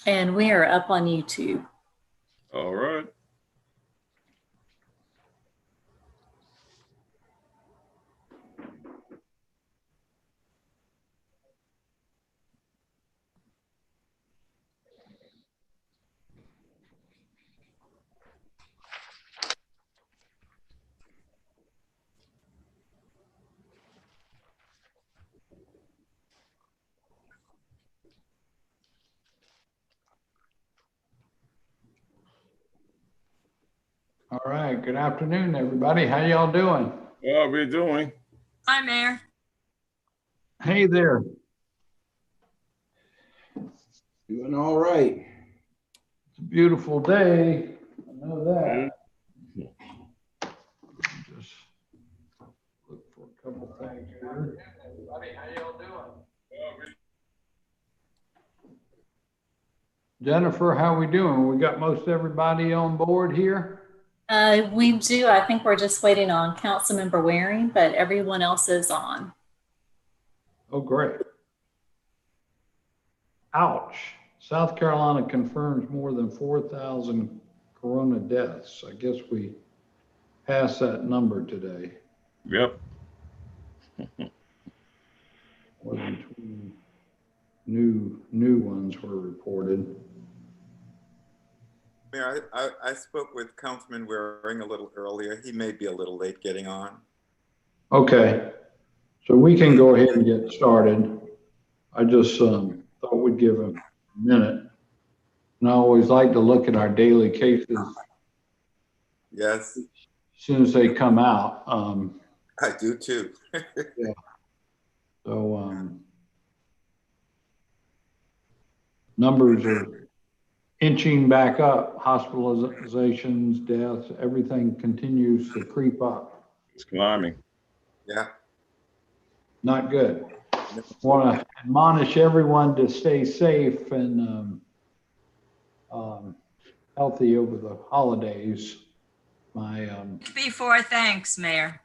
And we are up on YouTube. All right. All right, good afternoon, everybody. How y'all doing? How are we doing? Hi, Mayor. Hey there. Doing all right. It's a beautiful day. I know that. Just look for a couple things here. Everybody, how y'all doing? Jennifer, how we doing? We got most everybody on board here? We do. I think we're just waiting on Councilmember Waring, but everyone else is on. Oh, great. Ouch. South Carolina confirms more than 4,000 corona deaths. I guess we passed that number today. Yep. More than 20 new ones were reported. Mayor, I spoke with Councilman Waring a little earlier. He may be a little late getting on. Okay, so we can go ahead and get started. I just thought we'd give him a minute. And I always like to look at our daily cases. Yes. As soon as they come out. I do too. Yeah. So numbers are inching back up, hospitalizations, deaths, everything continues to creep up. It's climbing. Yeah. Not good. Want to admonish everyone to stay safe and healthy over the holidays. Before thanks, Mayor.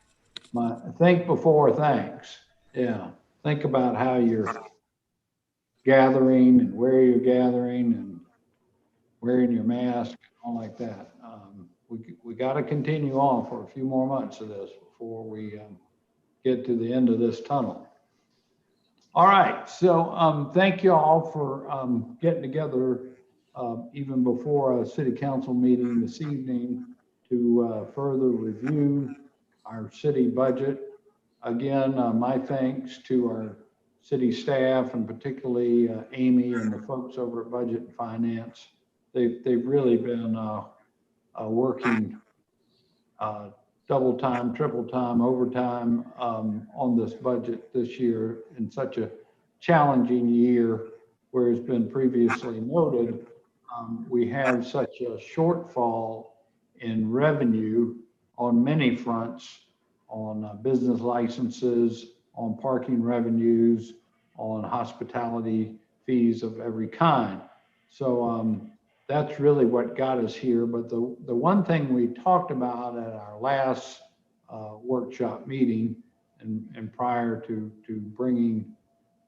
Think before thanks. Yeah. Think about how you're gathering and where you're gathering and wearing your mask, all like that. We got to continue on for a few more months of this before we get to the end of this tunnel. All right, so thank you all for getting together even before a city council meeting this evening to further review our city budget. Again, my thanks to our city staff and particularly Amy and the folks over at Budget and Finance. They've really been working double time, triple time, overtime on this budget this year in such a challenging year, where it's been previously noted, we have such a shortfall in revenue on many fronts, on business licenses, on parking revenues, on hospitality fees of every kind. So that's really what got us here. But the one thing we talked about at our last workshop meeting and prior to bringing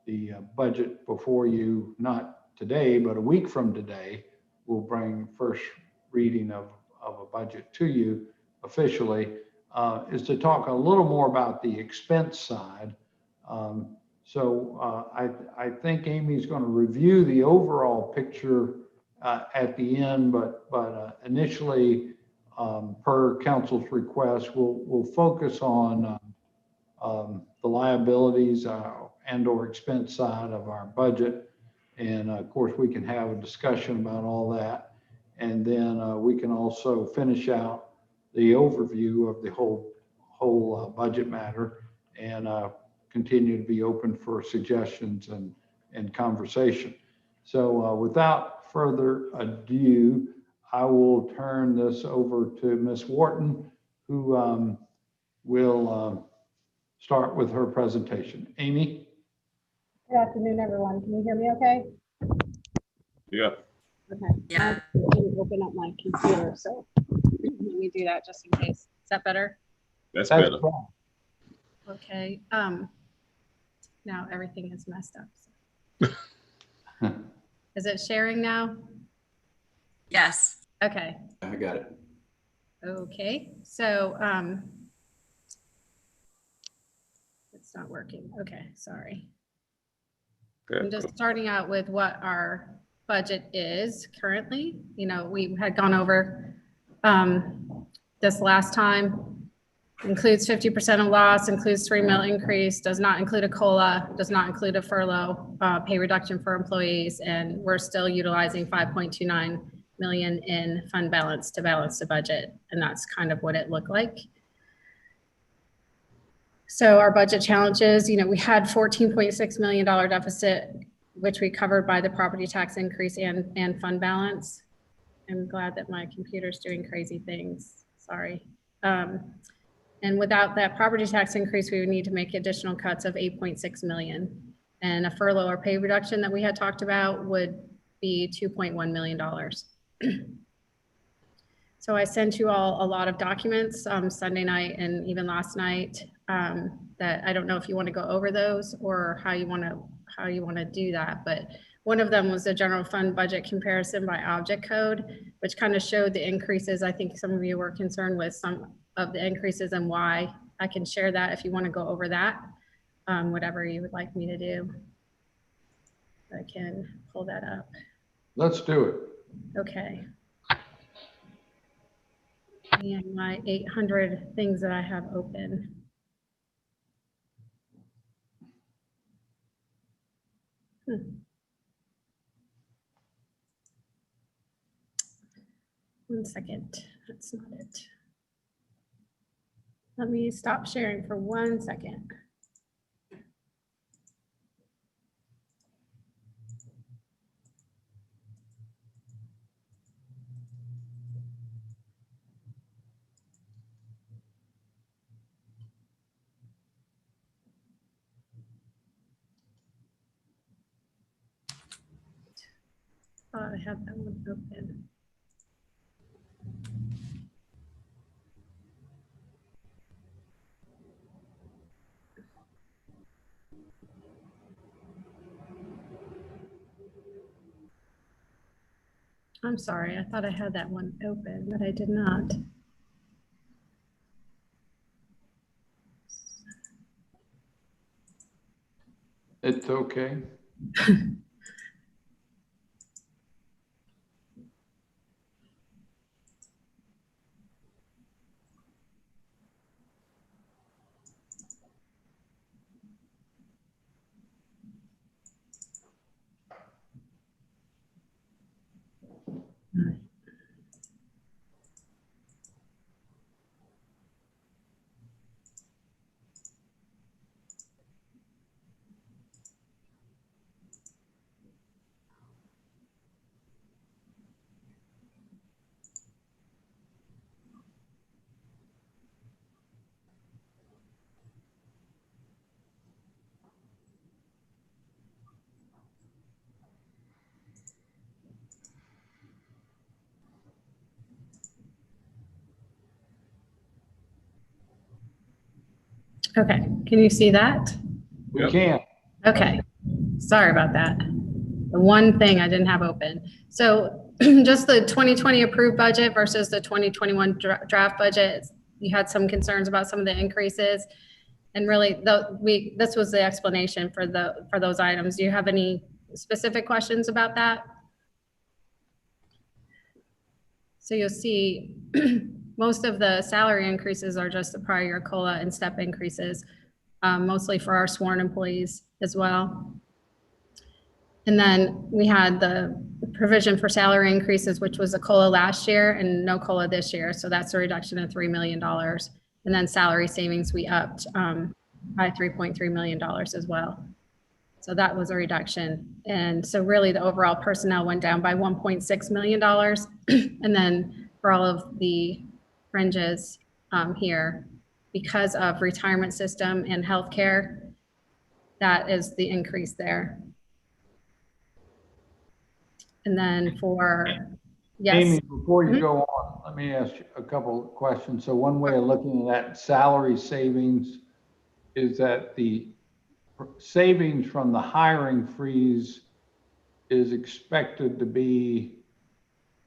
the budget before you, not today, but a week from today, we'll bring first reading of a budget to you officially, is to talk a little more about the expense side. I think Amy's going to review the overall picture at the end, but initially, per council's request, we'll focus on the liabilities and or expense side of our budget. And of course, we can have a discussion about all that. And then we can also finish out the overview of the whole budget matter and continue to be open for suggestions and conversation. So without further ado, I will turn this over to Ms. Wharton, who will start with her presentation. Amy? Good afternoon, everyone. Can you hear me okay? Yeah. Okay. Yeah. I didn't open up my computer, so let me do that just in case. Is that better? That's better. Okay. Now everything is messed up. So. Is it sharing now? Yes. Okay. I got it. Okay. So, it's not working. Okay. Sorry. I'm just starting out with what our budget is currently. You know, we had gone over this last time. Includes 50% of loss, includes 3 mil increase, does not include a COLA, does not include a furlough, pay reduction for employees, and we're still utilizing 5.29 million in fund balance to balance the budget, and that's kind of what it looked like. So our budget challenges, you know, we had $14.6 million deficit, which we covered by the property tax increase and fund balance. I'm glad that my computer's doing crazy things. Sorry. And without that property tax increase, we would need to make additional cuts of 8.6 million. And a furlough or pay reduction that we had talked about would be $2.1 million. So I sent you all a lot of documents Sunday night and even last night that I don't know if you want to go over those or how you want to do that. But one of them was the general fund budget comparison by object code, which kind of showed the increases. I think some of you were concerned with some of the increases and why. I can share that if you want to go over that, whatever you would like me to do. I can pull that up. Let's do it. Okay. And my 800 things that I have open. One second, that's not it. Let me stop sharing for 1 second. Oh, I have that one open. I'm sorry, I thought I had that one open, but I did not. It's okay. Okay, can you see that? We Yep. can. Okay, sorry about that. The one thing I didn't have open. So just the 2020 approved budget versus the 2021 draft budget, you had some concerns about some of the increases. And really, this was the explanation for those items. Do you have any specific questions about that? So you'll see most of the salary increases are just the prior year COLA and step increases, mostly for our sworn employees as well. And then we had the provision for salary increases, which was a COLA last year and no COLA this year. So that's a reduction of $3 million. And then salary savings, we upped by $3.3 million as well. So that was a reduction. And so really the overall personnel went down by $1.6 million. And then for all of the fringes here, because of retirement system and healthcare, that is the increase there. And then for, yes. Amy, before you go on, let me ask you a couple of questions. So one way of looking at that salary savings is that the savings from the hiring freeze is expected to be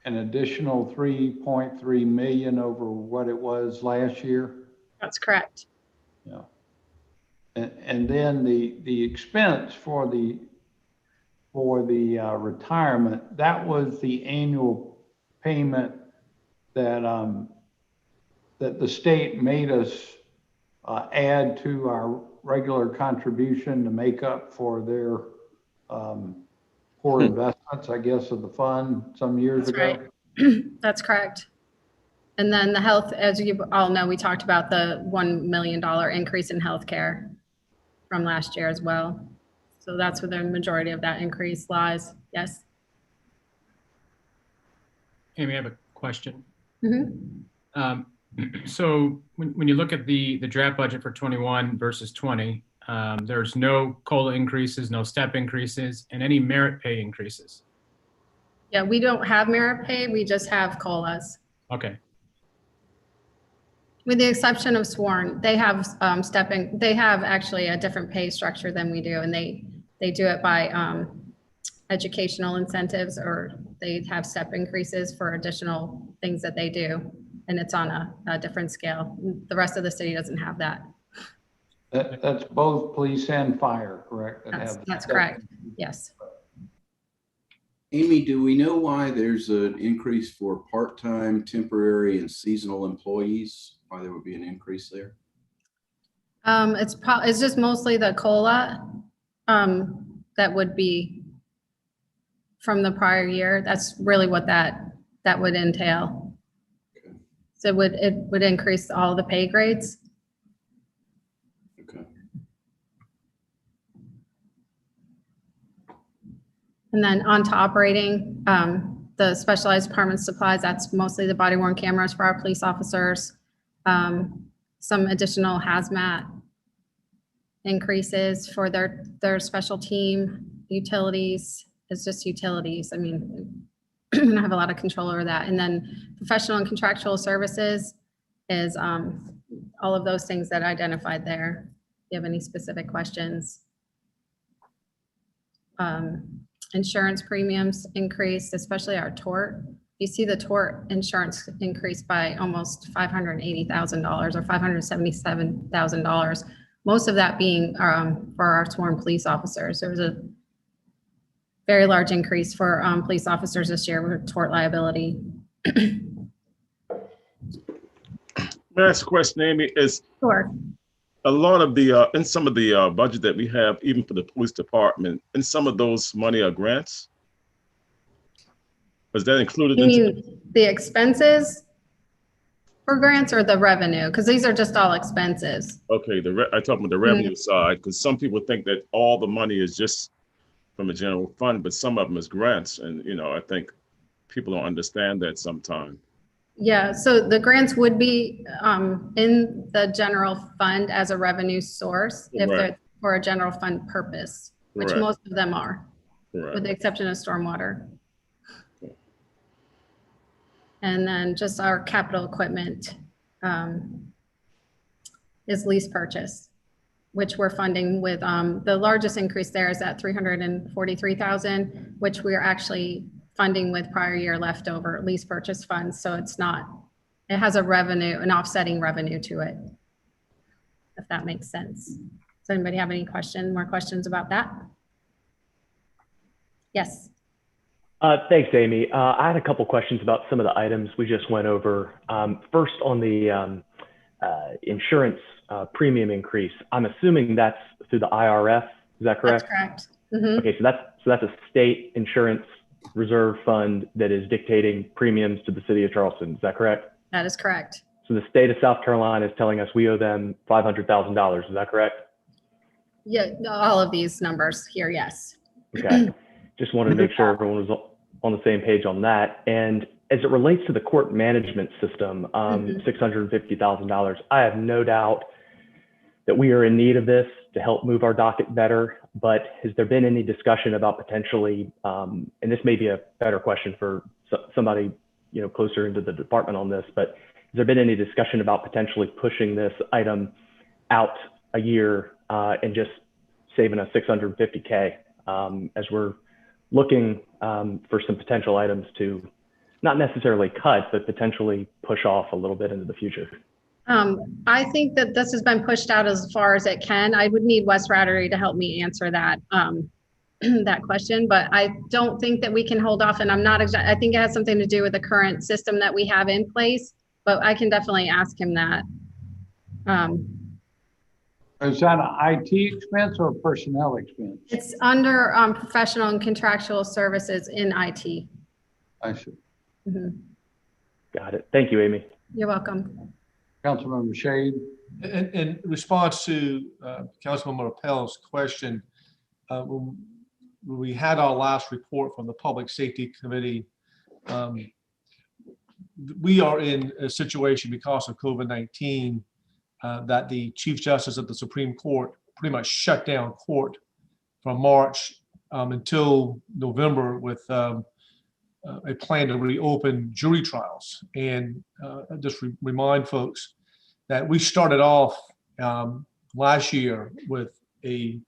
an additional 3.3 million over what it was last year. That's correct. Yeah. And then the expense for the retirement, that was the annual payment that that the state made us add to our regular contribution to make up for their poor investments, I guess, of the fund some years That's ago. right. That's correct. And then the health, as you all know, we talked about the $1 million increase in healthcare from last year as well. So that's where the majority of that increase lies. Yes. Amy, I have a question. Mhm. So when you look at the draft budget for 21 versus 20, there's no COLA increases, no step increases, and any merit pay increases. Yeah, we don't have merit pay. We just have COLAs. Okay. With the exception of sworn, they have they have actually a different pay structure than we do, and they do it by educational incentives, or they have step increases for additional things that they do, and it's on a different scale. The rest of the city doesn't have that. That's both police and fire, correct? That's correct. Yes. Amy, do we know why there's an increase for part-time, temporary, and seasonal employees? Why there would be an increase there? It's just mostly the COLA that would be from the prior year. That's really what that would entail. Okay. So it would increase all the pay grades. Okay. And then on to operating, the specialized department supplies, that's mostly the body worn cameras for our police officers. Some additional hazmat increases for their special team. Utilities, it's just utilities. I mean, I don't have a lot of control over that. And then professional and contractual services is all of those things that I identified there. If you have any specific questions. Insurance premiums increased, especially our tort. You see the tort insurance increased by almost $580,000 or $577,000. Most of that being for our sworn police officers. There was a very large increase for police officers this year with tort liability. May I ask a question, Amy? Is Sure. a lot of the in some of the budget that we have, even for the police department, and some of those money are grants? Was that included You in? mean the expenses for grants or the revenue? Because these are just all expenses. Okay, I talk about the revenue side, because some people think that all the money is just from the general fund, but some of them is grants, and I think people don't understand that sometimes. Yeah, so the grants would be in the general fund as a revenue source if they're for a general fund purpose, which Correct. most of them are, Correct. with the exception of stormwater. And then just our capital equipment is lease purchase, which we're funding with, the largest increase there is at 343,000, which we are actually funding with prior year leftover lease purchase funds. So it has a revenue, an offsetting revenue to it, if that makes sense. Does anybody have any more questions about that? Yes. Thanks, Amy. I had a couple questions about some of the items we just went over. First, on the insurance premium increase, I'm assuming that's through the IRS. Is that correct? That's correct. Mm-hmm. Okay, so that's a state insurance reserve fund that is dictating premiums to the city of Charleston. Is that correct? That is correct. So the state of South Carolina is telling us we owe them $500,000. Is that correct? Yeah, all of these numbers here, yes. Okay. Just wanted to make sure everyone was on the same page on that. And as it relates to the court management system, $650,000, I have no doubt that we are in need of this to help move our docket better. But has there been any discussion about potentially, and this may be a better question for somebody closer into the department on this, but has there been any discussion about potentially pushing this item out a year and just saving us $650K as we're looking for some potential items to not necessarily cut, but potentially push off a little bit into the future? I think that this has been pushed out as far as it can. I would need Wes Rattery to help me answer that, that question, but I don't think that we can hold off, and I'm not I think it has something to do with the current system that we have in place, but I can definitely ask him that. Is that an IT expense or a personnel expense? It's under professional and contractual services in IT. I see. Mhm. Got it. Thank you, Amy. You're welcome. Councilmember Shade. In response to Councilmember Appel's question, when we had our last report from the Public Safety Committee, we are in a situation because of COVID-19 that the Chief Justice of the Supreme Court pretty much shut down court from March until November with a plan to reopen jury trials. And just remind folks that we started off last year with a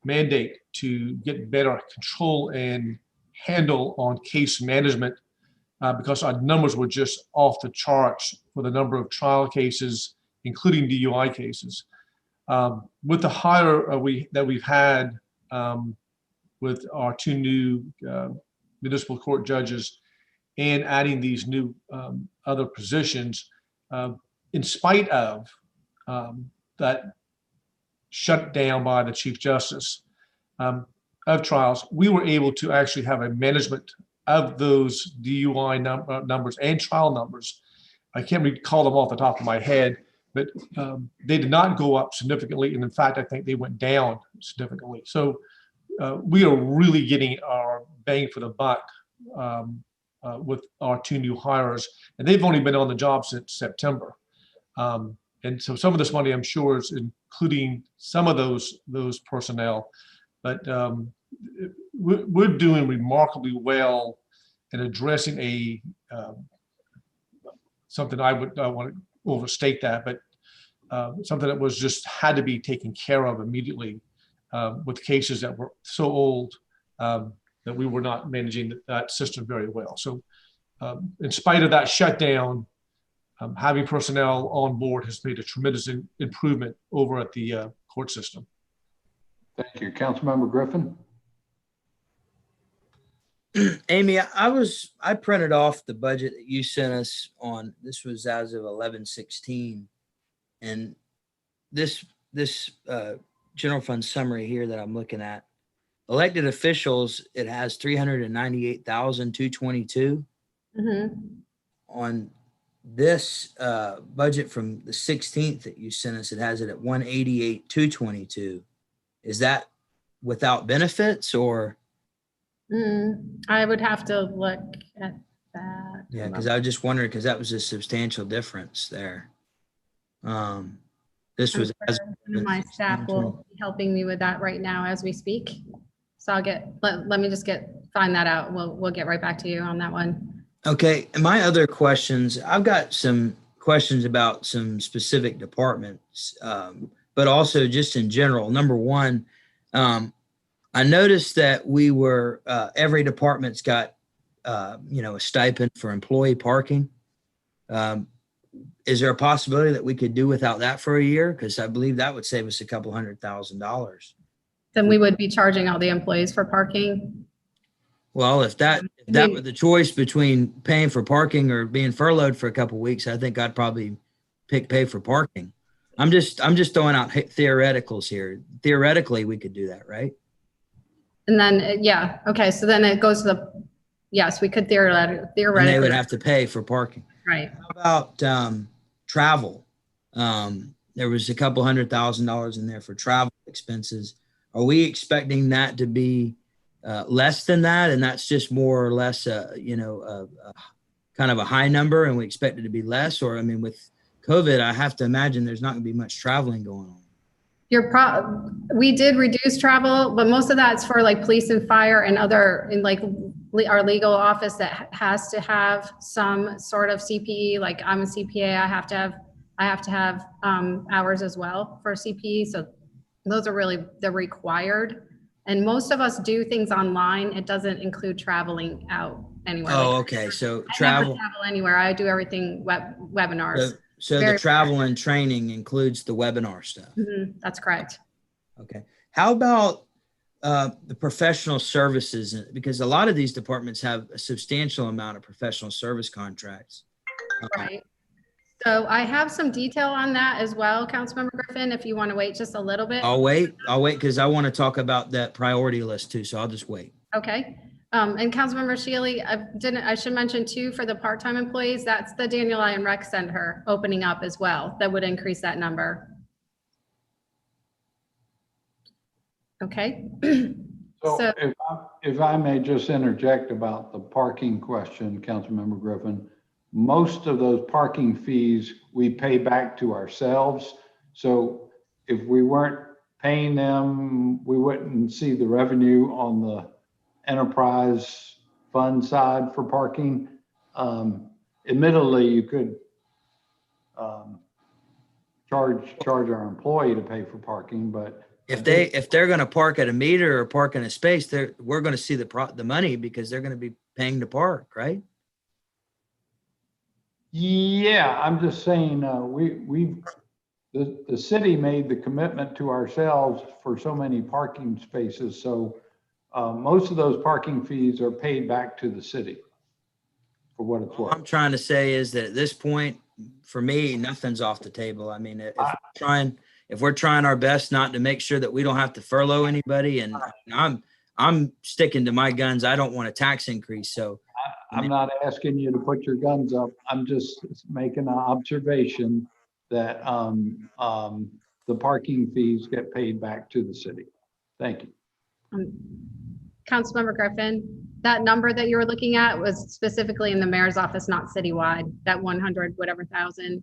mandate to get better control and handle on case management because our numbers were just off the charts for the number of trial cases, including DUI cases. With the hire that we've had with our two new municipal court judges and adding these new other positions, in spite of that shutdown by the Chief Justice of trials, we were able to actually have a management of those DUI numbers and trial numbers. I can't recall them off the top of my head, but they did not go up significantly. And in fact, I think they went down significantly. So we are really getting our bang for the buck with our two new hires. And they've only been on the job since September. And so some of this money, I'm sure, is including some of those personnel. But we're doing remarkably well in addressing something I want to overstate that, but something that was just had to be taken care of immediately with cases that were so old that we were not managing that system very well. So in spite of that shutdown, having personnel on board has made a tremendous improvement over at the court system. Thank you. Councilmember Griffin. Amy, I printed off the budget that you sent us on, this was as of 11/16. And this general fund summary here that I'm looking at, elected officials, it has 398,222. Mm-hmm. On this budget from the 16th that you sent us, it has it at 188,222. Is that without benefits or? I would have to look at that. Yeah, because I was just wondering, because that was a substantial difference there. This was One of my staff will be helping me with that right now as we speak. So I'll let me just find that out. We'll get right back to you on that one. Okay. And my other questions, I've got some questions about some specific departments, but also just in general. Number one, I noticed that we were, every department's got, a stipend for employee parking. Is there a possibility that we could do without that for a year? Because I believe that would save us a couple $100,000. Then we would be charging all the employees for parking. Well, if that were the choice between paying for parking or being furloughed for a couple of weeks, I think I'd probably pay for parking. I'm just throwing out theoreticals here. Theoretically, we could do that, right? And then, yeah. Okay. So then it goes to yes, we could theoretically. And they would have to pay for parking. Right. How about travel? There was a couple $100,000 in there for travel expenses. Are we expecting that to be less than that? And that's just more or less, kind of a high number and we expect it to be less? Or, I mean, with COVID, I have to imagine there's not going to be much traveling going on. We did reduce travel, but most of that's for like police and fire and other, in like our legal office that has to have some sort of CPE. Like I'm a CPA, I have to have hours as well for CPE. So those are really the required And most of us do things online. It doesn't include traveling out anywhere. Oh, Like, okay. So I never travel. travel anywhere. I do everything webinars. So Very the travel and training includes the webinar stuff. That's correct. Okay. How about the professional services? Because a lot of these departments have a substantial amount of professional service contracts. Right. So I have some detail on that as well, Councilmember Griffin, if you want to wait just a little bit. I'll wait because I want to talk about that priority list too. So I'll just wait. Okay. And Councilmember Shealy, I should mention too, for the part-time employees, that's the Daniel Lyon Rec Center opening up as well. That would increase that number. Okay. So if I may just interject about the parking question, Councilmember Griffin, most of those parking fees we pay back to ourselves. So if we weren't paying them, we wouldn't see the revenue on the enterprise fund side for parking. Admittedly, you could charge our employee to pay for parking, but if they're going to park at a meter or park in a space, we're going to see the money because they're going to be paying to park, right? Yeah, I'm just saying, the city made the commitment to ourselves for so many parking spaces. So most of those parking fees are paid back to the city for what it's worth. What I'm trying to say is that at this point, for me, nothing's off the table. I mean, if we're trying our best not to make sure that we don't have to furlough anybody, and I'm sticking to my guns. I don't want a tax increase. So I'm not asking you to put your guns up. I'm just making an observation that the parking fees get paid back to the city. Thank you. Councilmember Griffin, that number that you were looking at was specifically in the mayor's office, not citywide, that 100 whatever thousand.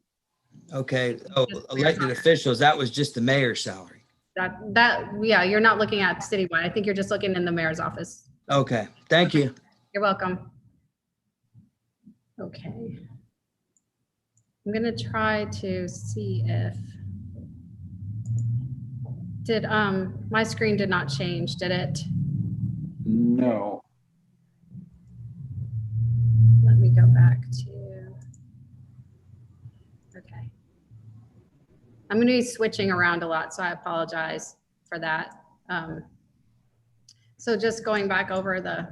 Okay. Oh, elected officials, that was just the mayor's salary. Yeah, you're not looking at citywide. I think you're just looking in the mayor's office. Okay. Thank you. You're welcome. Okay. I'm going to try to see if my screen did not change, did it? No. Let me go back to, okay. I'm going to be switching around a lot, so I apologize for that. So just going back over the,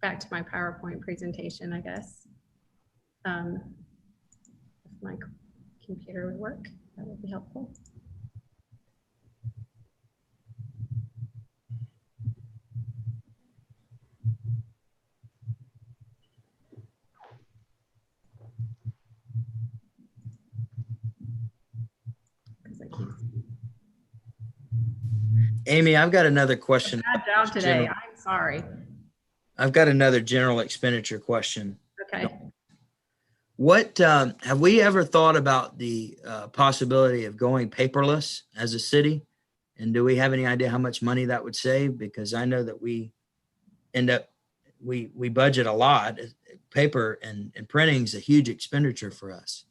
back to my PowerPoint presentation, I guess. If my computer would work, that would be helpful. Amy, I've got another question. Bad job today. I'm sorry. I've got another general expenditure question. Okay. What have we ever thought about the possibility of going paperless as a city? And do we have any idea how much money that would save? Because I know that we end up, we budget a lot. Paper and printing is a huge expenditure for us.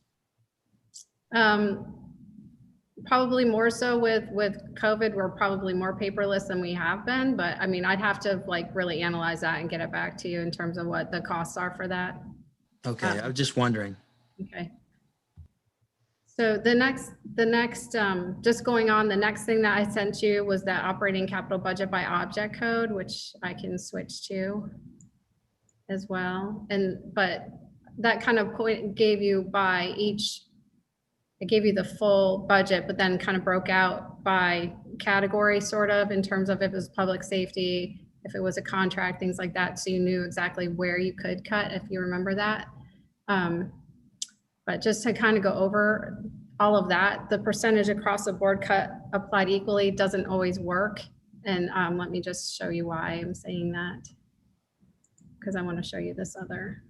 Probably more so with COVID, we're probably more paperless than we have been, but I mean, I'd have to like really analyze that and get it back to you in terms of what the costs are for that. Okay, I was just wondering. Okay. So the next, just going on, the next thing that I sent you was that operating capital budget by object code, which I can switch to as well. But that kind of gave you by each, it gave you the full budget, but then kind of broke out by category sort of in terms of if it was public safety, if it was a contract, things like that. So you knew exactly where you could cut, if you remember that. But just to kind of go over all of that, the percentage across the board cut applied equally doesn't always work. And let me just show you why I'm saying that, because I want to show you this other.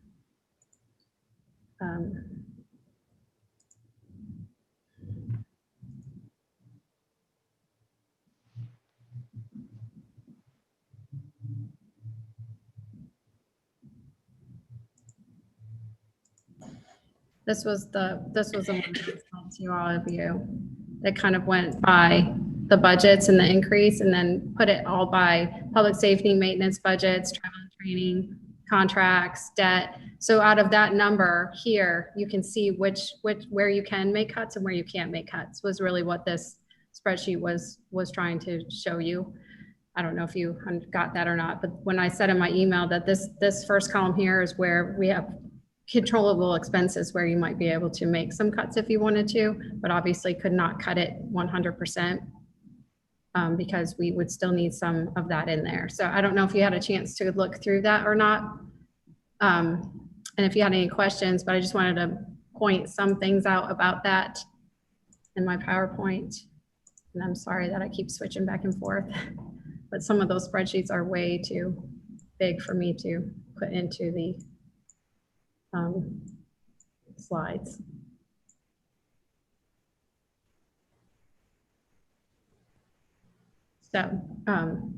This was the one that I sent to all of you. That kind of went by the budgets and the increase, and then put it all by public safety, maintenance budgets, travel and training, contracts, debt. So out of that number here, you can see where you can make cuts and where you can't make cuts, was really what this spreadsheet was trying to show you. I don't know if you got that or not, but when I said in my email that this first column here is where we have controllable expenses, where you might be able to make some cuts if you wanted to, but obviously could not cut it 100%, because we would still need some of that in there. So I don't know if you had a chance to look through that or not. And if you had any questions, but I just wanted to point some things out about that in my PowerPoint. And I'm sorry that I keep switching back and forth, but some of those spreadsheets are way too big for me to put into the slides. So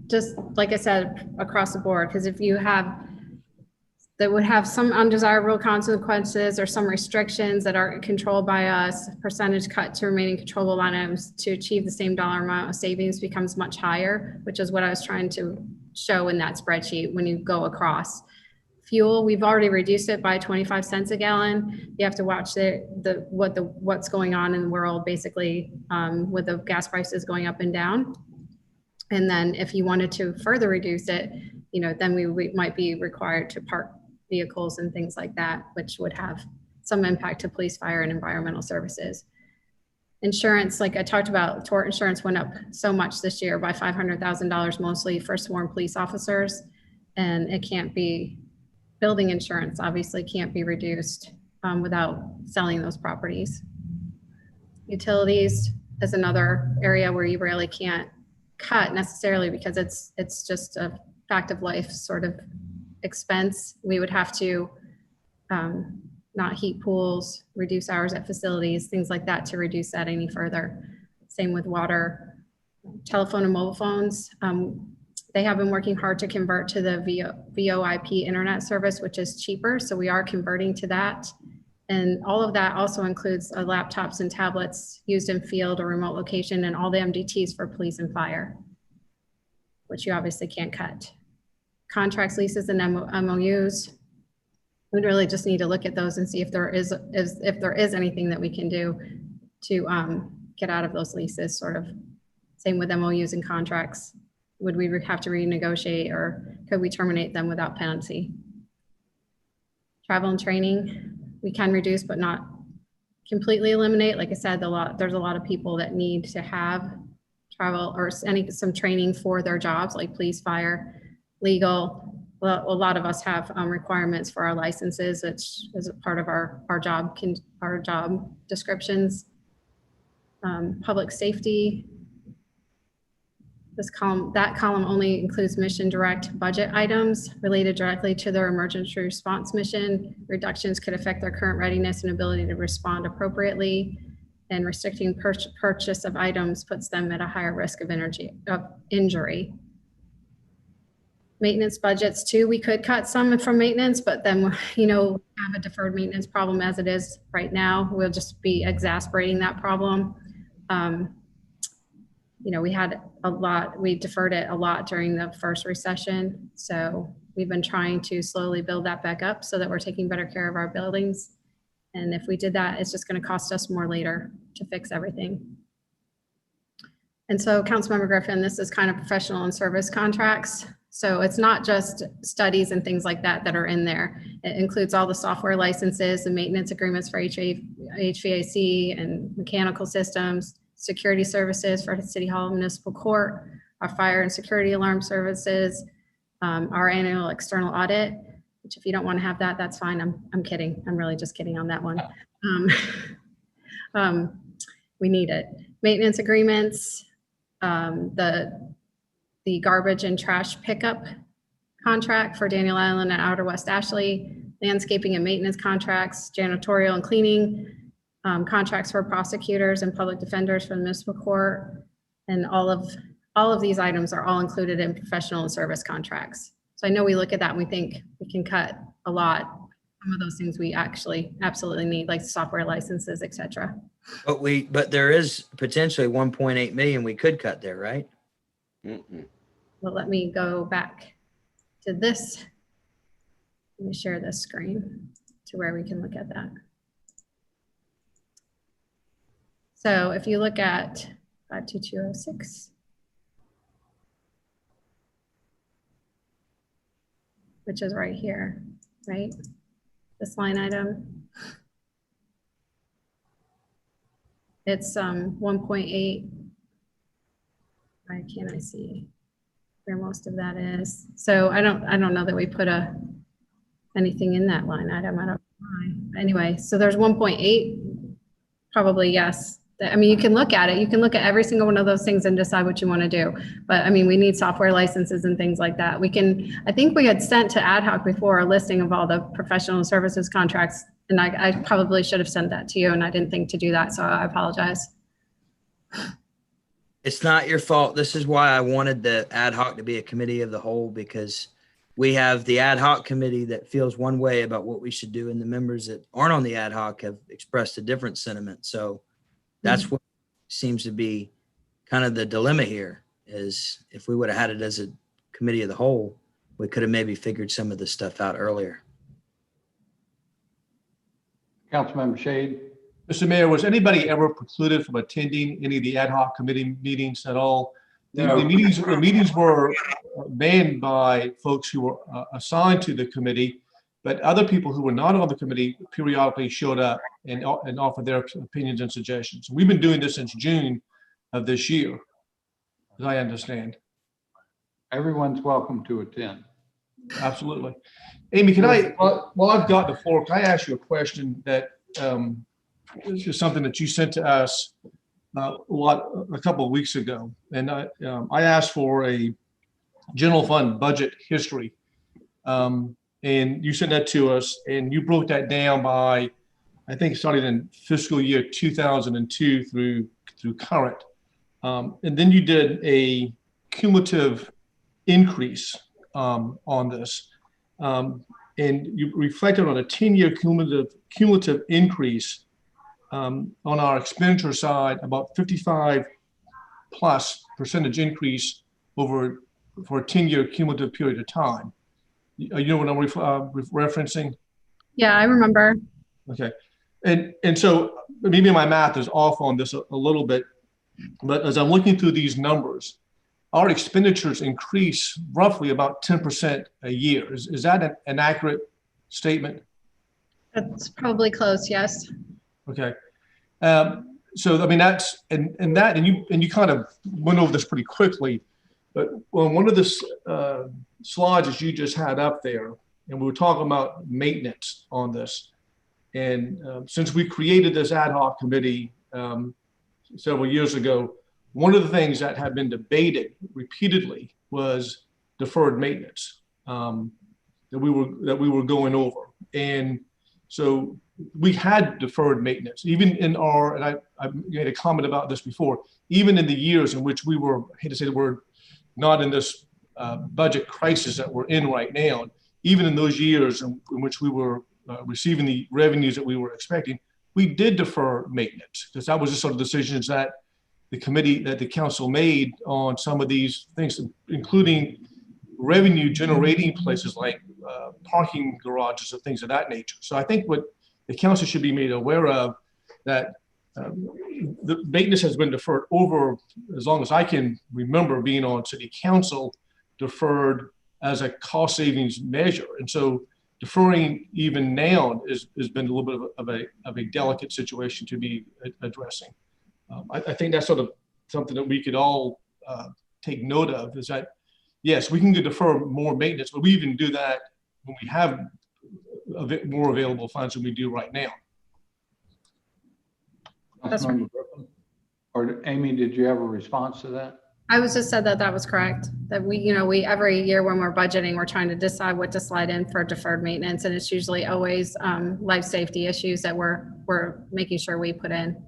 just like I said, across the board, because if you have, that would have some undesirable consequences or some restrictions that are controlled by us, percentage cut to remaining controllable line items to achieve the same dollar amount of savings becomes much higher, which is what I was trying to show in that spreadsheet when you go across. Fuel, we've already reduced it by 25 cents a gallon. You have to watch what's going on in the world, basically, with the gas prices going up and down. And then if you wanted to further reduce it, then we might be required to park vehicles and things like that, which would have some impact to police, fire, and environmental services. Insurance, like I talked about, tort insurance went up so much this year by $500,000, mostly for sworn police officers, and it can't be, building insurance obviously can't be reduced without selling those properties. Utilities is another area where you really can't cut necessarily, because it's just a fact of life sort of expense. We would have to not heat pools, reduce hours at facilities, things like that to reduce that any further. Same with water. Telephone and mobile phones. They have been working hard to convert to the VoIP internet service, which is cheaper. So we are converting to that. And all of that also includes laptops and tablets used in field or remote location, and all the MDTs for police and fire, which you obviously can't cut. Contracts, leases, and MOUs. We'd really just need to look at those and see if there is anything that we can do to get out of those leases, sort of. Same with MOUs and contracts. Would we have to renegotiate, or could we terminate them without penalty? Travel and training, we can reduce, but not completely eliminate. Like I said, there's a lot of people that need to have travel or some training for their jobs, like police, fire, legal. Well, a lot of us have requirements for our licenses, which is a part of our job descriptions. Public safety. That column only includes mission direct budget items related directly to their emergency response mission. Reductions could affect their current readiness and ability to respond appropriately, and restricting purchase of items puts them at a higher risk of injury. Maintenance budgets too, we could cut some from maintenance, but then, have a deferred maintenance problem as it is right now. We'll just be exasperating that problem. We deferred it a lot during the first recession. So we've been trying to slowly build that back up so that we're taking better care of our buildings. And if we did that, it's just going to cost us more later to fix everything. And so, Councilmember Griffin, this is kind of professional and service contracts. So it's not just studies and things like that that are in there. It includes all the software licenses and maintenance agreements for HVAC and mechanical systems, security services for City Hall and Municipal Court, our fire and security alarm services, our annual external audit, which if you don't want to have that, that's fine. I'm kidding. I'm really just kidding on that one. We need it. Maintenance agreements, the garbage and trash pickup contract for Daniel Island and Outer West Ashley, landscaping and maintenance contracts, janitorial and cleaning, contracts for prosecutors and public defenders for the municipal court, and all of these items are all included in professional and service contracts. So I know we look at that and we think we can cut a lot, some of those things we actually absolutely need, like software licenses, et cetera. But there is potentially 1.8 million we could cut there, right? Well, let me go back to this. Let me share this screen to where we can look at that. So if you look at 52206, which is right here, right? This line item. It's 1.8. Why can't I see where most of that is? So I don't know that we put anything in that line item. I don't know why. Anyway, so there's 1.8, probably yes. I mean, you can look at it. You can look at every single one of those things and decide what you want to do. But I mean, we need software licenses and things like that. I think we had sent to ad hoc before a listing of all the professional services contracts, and I probably should have sent that to you, and I didn't think to do that, so I apologize. It's not your fault. This is why I wanted the ad hoc to be a committee of the whole, because we have the ad hoc committee that feels one way about what we should do, and the members that aren't on the ad hoc have expressed a different sentiment. So that's what seems to be kind of the dilemma here, is if we would have had it as a committee of the whole, we could have maybe figured some of this stuff out earlier. Councilmember Shade. Mr. Mayor, was anybody ever precluded from attending any of the ad hoc committee meetings at all? No. The meetings were manned by folks who were assigned to the committee, but other people who were not on the committee periodically showed up and offered their opinions and suggestions. We've been doing this since June of this year, as I understand. Everyone's welcome to attend. Absolutely. Amy, can I, while I've got the floor, can I ask you a question that is just something that you sent to us a couple of weeks ago? And I asked for a general fund budget history. And you sent that to us, and you broke that down by, I think, starting in fiscal year 2002 through current. And then you did a cumulative increase on this. And you reflected on a 10-year cumulative increase on our expenditure side, about 55+ percentage increase for a 10-year cumulative period of time. You know what I'm referencing? Yeah, I remember. Okay. And so maybe my math is off on this a little bit, but as I'm looking through these numbers, our expenditures increase roughly about 10% a year. Is that an accurate statement? That's probably close, yes. Okay. So I mean, that's and you kind of went over this pretty quickly, but on one of the slides that you just had up there, and we were talking about maintenance on this, and since we created this ad hoc committee several years ago, one of the things that had been debated repeatedly was deferred maintenance that we were going over, and so we had deferred maintenance, even in our, and I made a comment about this before, even in the years in which we were, I hate to say the word, not in this budget crisis that we're in right now, even in those years in which we were receiving the revenues that we were expecting, we did defer maintenance, because that was just sort of decisions that the committee, that the council made on some of these things, including revenue generating places like parking garages and things of that nature. So I think what the council should be made aware of, that the maintenance has been deferred over as long as I can remember being on city council, deferred as a cost savings measure. And so deferring even now has been a little bit of a delicate situation to be addressing. I think that's sort of something that we could all take note of, is that, yes, we can defer more maintenance, but we even do that when we have a bit more available funds than we do right now. That's right. Or Amy, did you have a response to that? I was just said that was correct. That we every year when we're budgeting, we're trying to decide what to slide in for deferred maintenance, and it's usually always life safety issues that we're making sure we put in.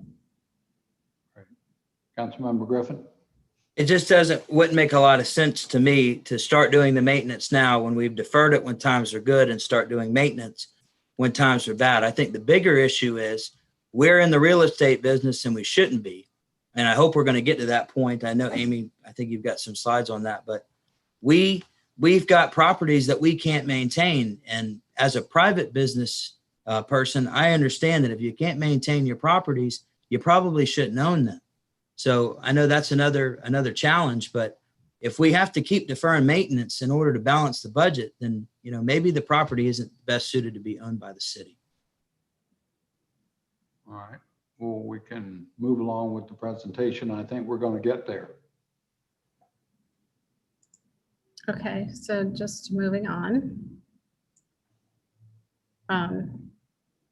Right. Councilmember Griffin. It just wouldn't make a lot of sense to me to start doing the maintenance now when we've deferred it when times are good, and start doing maintenance when times are bad. I think the bigger issue is we're in the real estate business and we shouldn't be. And I hope we're going to get to that point. I know, Amy, I think you've got some slides on that, but we've got properties that we can't maintain. And as a private business person, I understand that if you can't maintain your properties, you probably shouldn't own them. So I know that's another challenge, but if we have to keep deferring maintenance in order to balance the budget, then, maybe the property isn't best suited to be owned by the city. All right. Well, we can move along with the presentation. I think we're going to get there. Okay, so just moving on.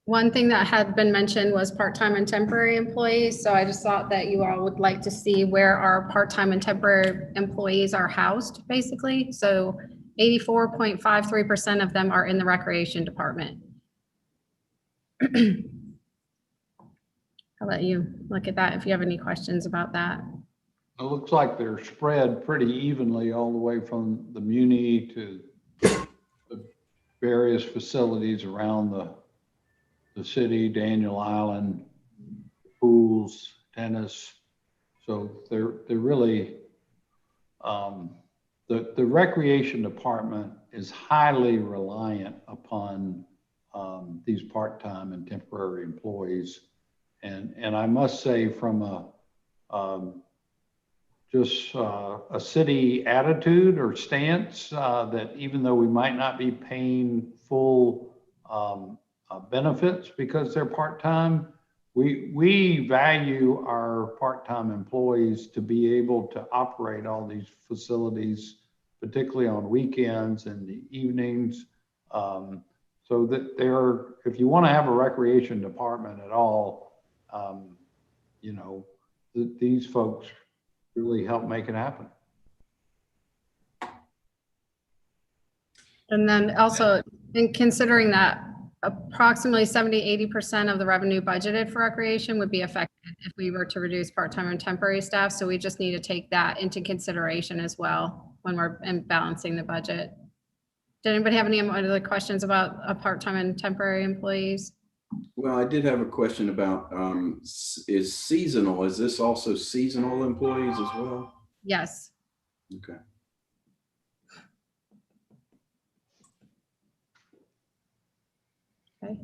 One thing that had been mentioned was part-time and temporary employees. So I just thought that you all would like to see where our part-time and temporary employees are housed, basically. So 84.53% of them are in the recreation department. I'll let you look at that if you have any questions about that. It looks like they're spread pretty evenly all the way from the Muni to the various facilities around the city, Daniel Island, pools, tennis. So they're really, the recreation department is highly reliant upon these part-time and temporary employees. And I must say, from a city attitude or stance, that even though we might not be paying full benefits because they're part-time, we value our part-time employees to be able to operate all these facilities, particularly on weekends and the evenings. So that if you want to have a recreation department at all, these folks really help make it happen. And then also, in considering that approximately 70–80% of the revenue budgeted for recreation would be affected if we were to reduce part-time and temporary staff. So we just need to take that into consideration as well when we're balancing the budget. Did anybody have any other questions about part-time and temporary employees? Well, I did have a question about, is seasonal, is this also seasonal employees as well? Yes. Okay. Okay.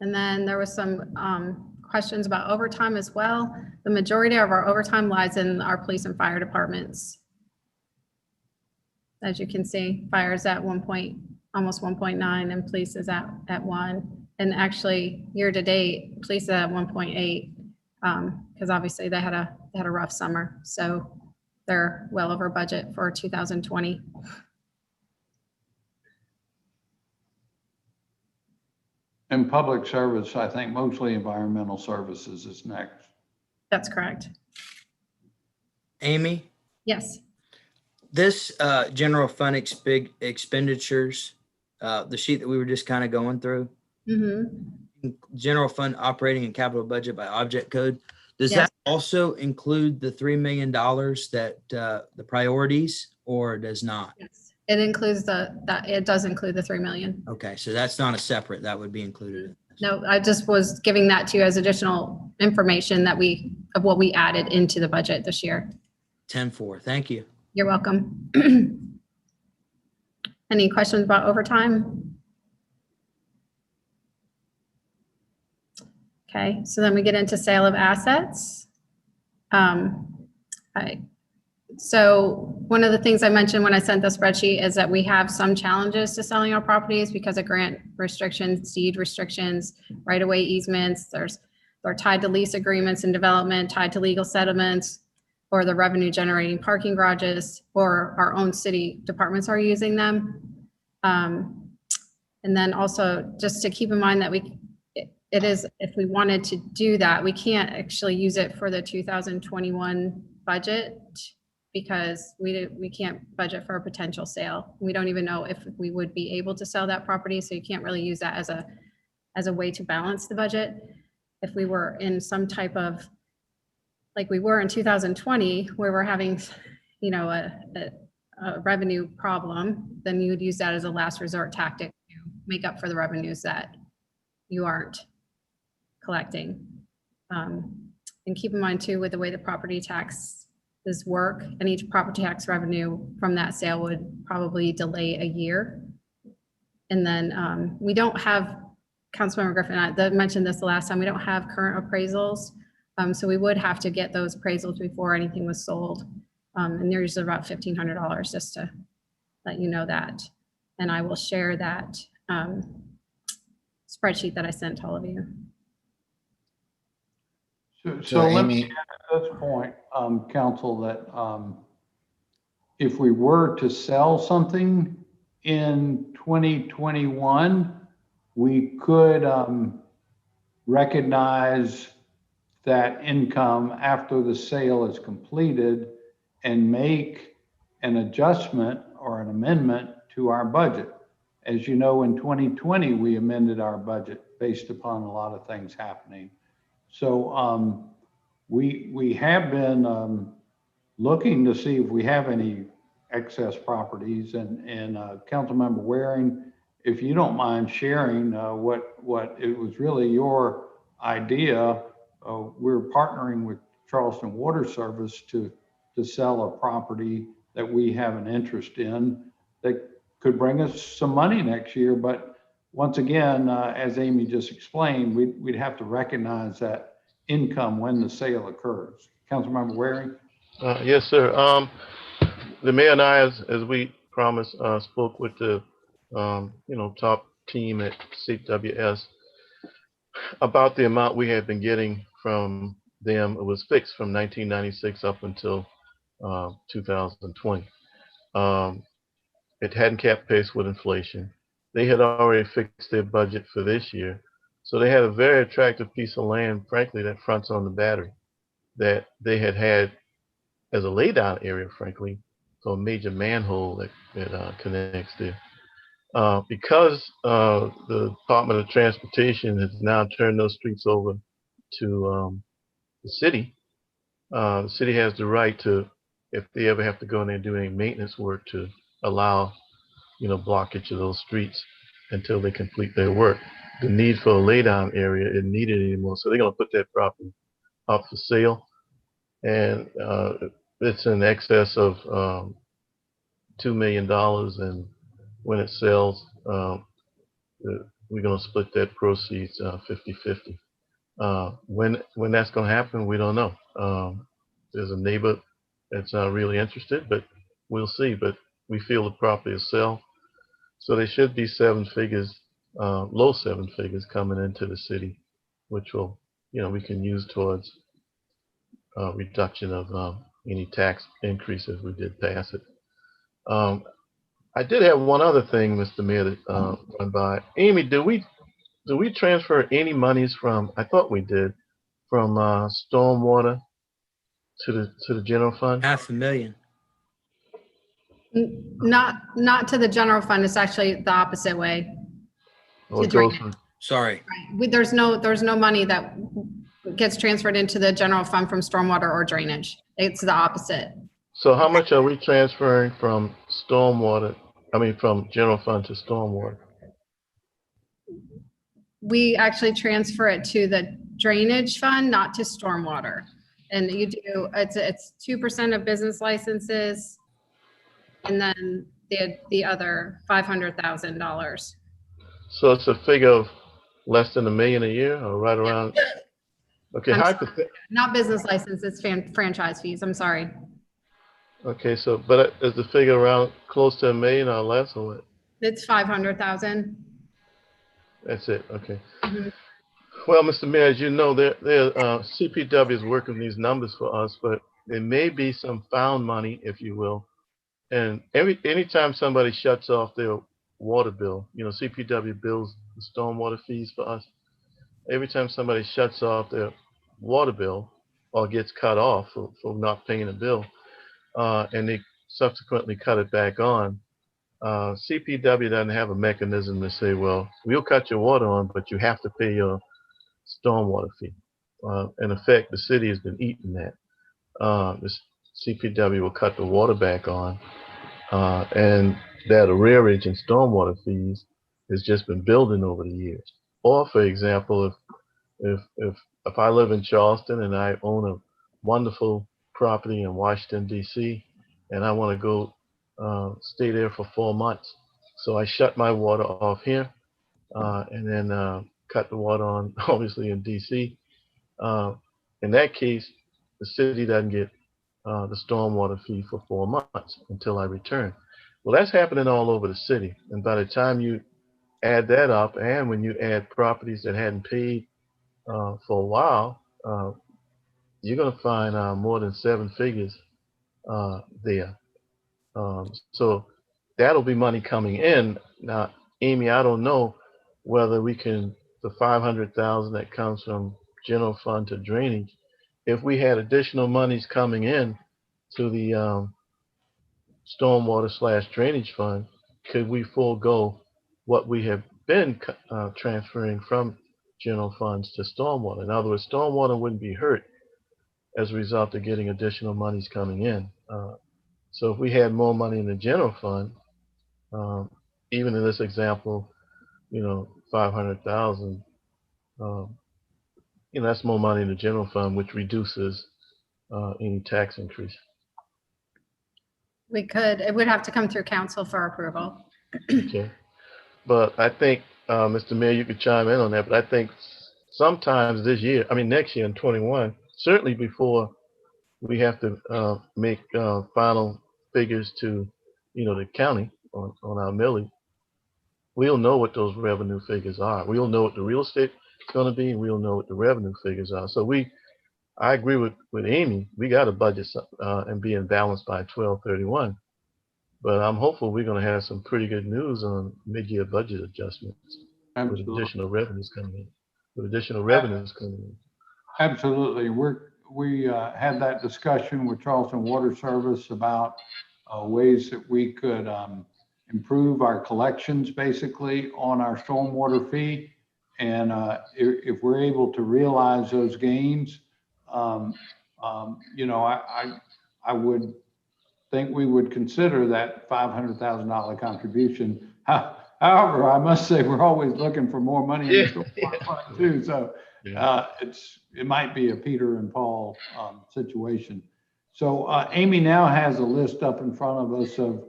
And then there was some questions about overtime as well. The majority of our overtime lies in our police and fire departments. As you can see, fire is at almost 1.9 and police is at 1. And actually, year to date, police are at 1.8 because obviously they had a rough summer. So they're well over budget for 2020. In public service, I think mostly environmental services is next. That's correct. Amy? Yes. This general fund expenditures, the sheet that we were just kind of going through, general fund operating and capital budget by object code. Does that also include the $3 million that the priorities, or does not? Yes, it includes it does include the 3 million. Okay, so that's not a separate, that would be included. No, I just was giving that to you as additional information of what we added into the budget this year. 10-4, thank you. You're welcome. Any questions about overtime? Okay, so then we get into sale of assets. So one of the things I mentioned when I sent the spreadsheet is that we have some challenges to selling our properties because of grant restrictions, deed restrictions, right-of-way easements. They're tied to lease agreements and development, tied to legal settlements, or the revenue generating parking garages, or our own city departments are using them. And then also just to keep in mind that if we wanted to do that, we can't actually use it for the 2021 budget because we can't budget for a potential sale. We don't even know if we would be able to sell that property. So you can't really use that as a way to balance the budget. If we were in some type of, like we were in 2020, where we're having, a revenue problem, then you would use that as a last resort tactic to make up for the revenues that you aren't collecting. And keep in mind too, with the way the property taxes work, any property tax revenue from that sale would probably delay a year. And then we don't have, Councilmember Griffin, I mentioned this the last time, we don't have current appraisals. So we would have to get those appraisals before anything was sold. And there's about $1,500 just to let you know that. And I will share that spreadsheet that I sent to all of you. So let me Amy, add at this point, council, that if we were to sell something in 2021, we could recognize that income after the sale is completed and make an adjustment or an amendment to our budget. As you know, in 2020, we amended our budget based upon a lot of things happening. So we have been looking to see if we have any excess properties, and Councilmember Waring, if you don't mind sharing what it was really your idea. We're partnering with Charleston Water Service to sell a property that we have an interest in that could bring us some money next year. But once again, as Amy just explained, we'd have to recognize that income when the sale occurs. Councilmember Waring? Yes, sir. The mayor and I, as we promised, spoke with the top team at CWS about the amount we had been getting from them. It was fixed from 1996 up until 2020. It hadn't kept pace with inflation. They had already fixed their budget for this year. So they had a very attractive piece of land, frankly, that fronts on the battery that they had as a laydown area, frankly, for a major manhole that connects there. Because the Department of Transportation has now turned those streets over to the city has the right to, if they ever have to go in there and do any maintenance work, to allow blockage of those streets until they complete their work. The need for a laydown area isn't needed anymore, so they're going to put that property up for sale, and it's in excess of $2 million. And when it sells, we're going to split that proceeds 50-50. When that's going to happen, we don't know. There's a neighbor that's not really interested, but we'll see. But we feel the property will sell, so there should be low seven figures coming into the city, which will, we can use towards reduction of any tax increases we did pass it. I did have one other thing, Mr. Mayor, that run by. Amy, do we transfer any monies from, I thought we did, from stormwater to the general fund? $500,000. Not to the general fund. It's actually the opposite way. Oh, it goes from, Sorry. Right. There's no money that gets transferred into the general fund from stormwater or drainage. It's the opposite. so how much are we transferring from from general fund to stormwater? We actually transfer it to the drainage fund, not to stormwater. And it's 2% of business licenses, and then the other $500,000. So it's a figure of less than $1 million a year, or right around? Okay, Not business license, it's franchise fees. I'm sorry. okay. So, but is the figure around close to $1 million or less, or what? It's 500,000. That's it. Okay. Mhm. Well, Mr. Mayor, as you know, CPW is working these numbers for us, but there may be some found money, if you will. And anytime somebody shuts off their water bill, CPW bills the stormwater fees for us. Every time somebody shuts off their water bill or gets cut off for not paying a bill, and they subsequently cut it back on, CPW doesn't have a mechanism to say, well, we'll cut your water on, but you have to pay your stormwater fee. In effect, the city has been eating that. The CPW will cut the water back on, and that arrearage in stormwater fees has just been building over the years. Or for example, if I live in Charleston and I own a wonderful property in Washington, D.C., and I want to go stay there for 4 months. So I shut my water off here and then cut the water on, obviously, in D.C. In that case, the city doesn't get the stormwater fee for 4 months until I return. Well, that's happening all over the city. And by the time you add that up, and when you add properties that hadn't paid for a while, you're going to find more than 7 figures there. So that'll be money coming in. Now, Amy, I don't know whether we can, the 500,000 that comes from general fund to drainage, if we had additional monies coming in to the stormwater / drainage fund, could we forego what we have been transferring from general funds to stormwater? In other words, stormwater wouldn't be hurt as a result of getting additional monies coming in. So if we had more money in the general fund, even in this example, 500,000, that's more money in the general fund, which reduces any tax increase. It would have to come through council for approval. Okay. But I think, Mr. Mayor, you could chime in on that, but I think sometimes this year, next year in 21, certainly before we have to make final figures to, the county on our millage, we'll know what those revenue figures are. We'll know what the real estate is going to be, and we'll know what the revenue figures are. So I agree with Amy. We got to budget and be in balance by 12/31. But I'm hopeful we're going to have some pretty good news on mid-year budget adjustments. Absolutely. With additional revenues coming in. Absolutely. We had that discussion with Charleston Water Service about ways that we could improve our collections basically on our stormwater fee. And if we're able to realize those gains, I would think we would consider that $500,000 contribution. However, I must say we're always looking for more money in the stormwater fund too. So it might be a Peter and Paul situation. So Amy now has a list up in front of us of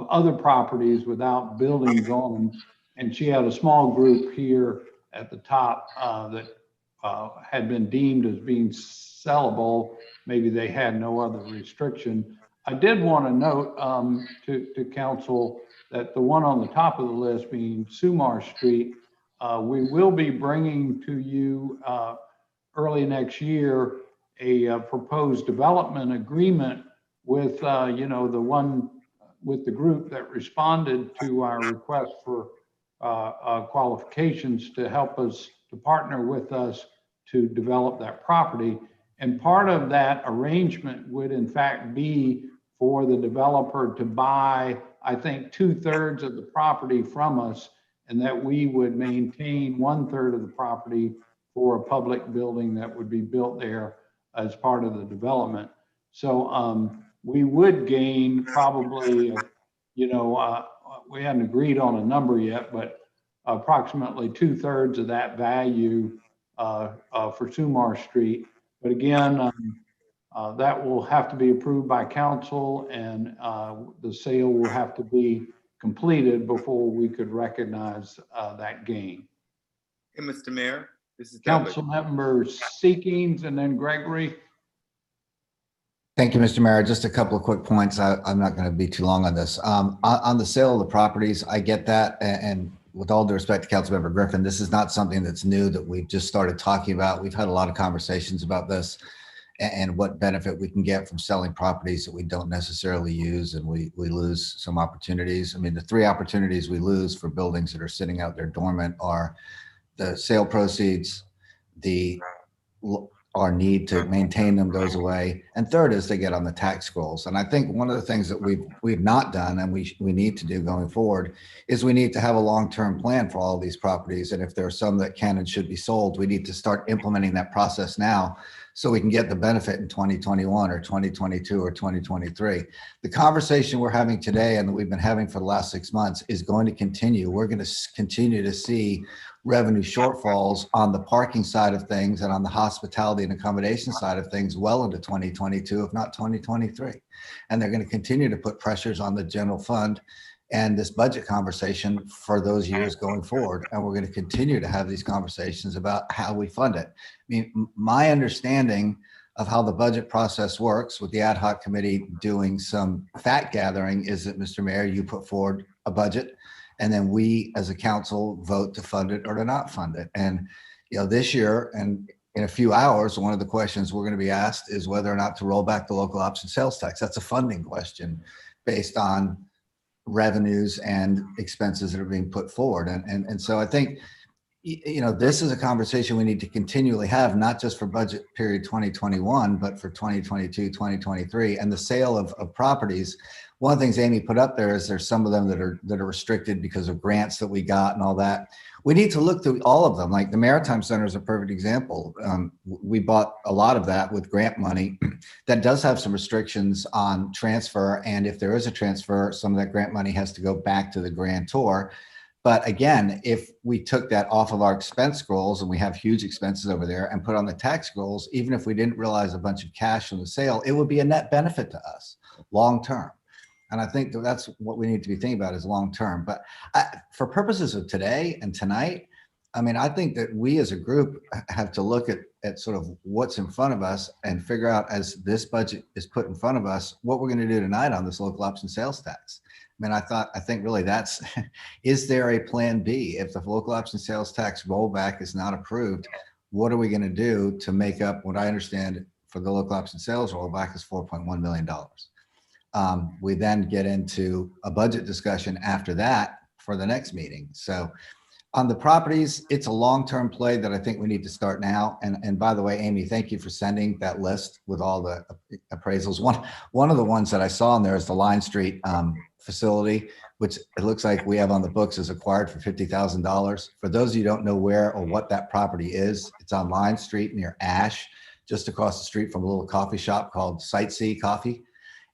other properties without buildings on them. And she had a small group here at the top that had been deemed as being sellable. Maybe they had no other restriction. I did want to note to council that the one on the top of the list, being Sumar Street, we will be bringing to you early next year a proposed development agreement with the one with the group that responded to our request for qualifications to help us to partner with us to develop that property. And part of that arrangement would in fact be for the developer to buy, I think, 2/3 of the property from us, and that we would maintain 1/3 of the property for a public building that would be built there as part of the development. So we would gain probably, we hadn't agreed on a number yet, but approximately 2/3 of that value for Sumar Street. But again, that will have to be approved by council, and the sale will have to be completed before we could recognize that gain. Hey, Mr. Mayor, this is Council members Seekings and then Gregory. Thank you, Mr. Mayor. Just a couple of quick points. I'm not going to be too long on this. On the sale of the properties, I get that. And with all due respect to Councilmember Griffin, this is not something that's new that we've just started talking about. We've had a lot of conversations about this and what benefit we can get from selling properties that we don't necessarily use, and we lose some opportunities. The 3 opportunities we lose for buildings that are sitting out there dormant are the sale proceeds, our need to maintain them goes away, and third is they get on the tax rolls. And I think one of the things that we've not done and we need to do going forward is we need to have a long-term plan for all of these properties. And if there are some that can and should be sold, we need to start implementing that process now so we can get the benefit in 2021 or 2022 or 2023. The conversation we're having today and that we've been having for the last 6 months is going to continue. We're going to continue to see revenue shortfalls on the parking side of things and on the hospitality and accommodation side of things well into 2022, if not 2023. And they're going to continue to put pressures on the general fund and this budget conversation for those years going forward. And we're going to continue to have these conversations about how we fund it. I mean, my understanding of how the budget process works with the ad hoc committee doing some fact gathering is that, Mr. Mayor, you put forward a budget and then we as a council vote to fund it or to not fund it. And, you know, this year and in a few hours, one of the questions we're going to be asked is whether or not to roll back the local option sales tax. That's a funding question based on revenues and expenses that are being put forward. And so I think, you know, this is a conversation we need to continually have, not just for budget period 2021, but for 2022, 2023. And the sale of properties, one of the things Amy put up there is there's some of them that are restricted because of grants that we got and all that. We need to look through all of them. Like the Maritime Center is a perfect example. We bought a lot of that with grant money that does have some restrictions on transfer. And if there is a transfer, some of that grant money has to go back to the grantor. But again, if we took that off of our expense scrolls, and we have huge expenses over there, and put on the tax scrolls, even if we didn't realize a bunch of cash from the sale, it would be a net benefit to us long term. And I think that's what we need to be thinking about is long term. But for purposes of today and tonight, I mean, I think that we as a group have to look at sort of what's in front of us and figure out, as this budget is put in front of us, what we're going to do tonight on this local option sales tax. I mean, I think really that's, is there a plan B? If the local option sales tax rollback is not approved, what are we going to do to make up what I understand for the local option sales rollback is $4.1 million. We then get into a budget discussion after that for the next meeting. So on the properties, it's a long-term play that I think we need to start now. And by the way, Amy, thank you for sending that list with all the appraisals. One of the ones that I saw in there is the Line Street facility, which it looks like we have on the books is acquired for $50,000. For those of you who don't know where or what that property is, it's on Line Street near Ash, just across the street from a little coffee shop called Sightsee Coffee.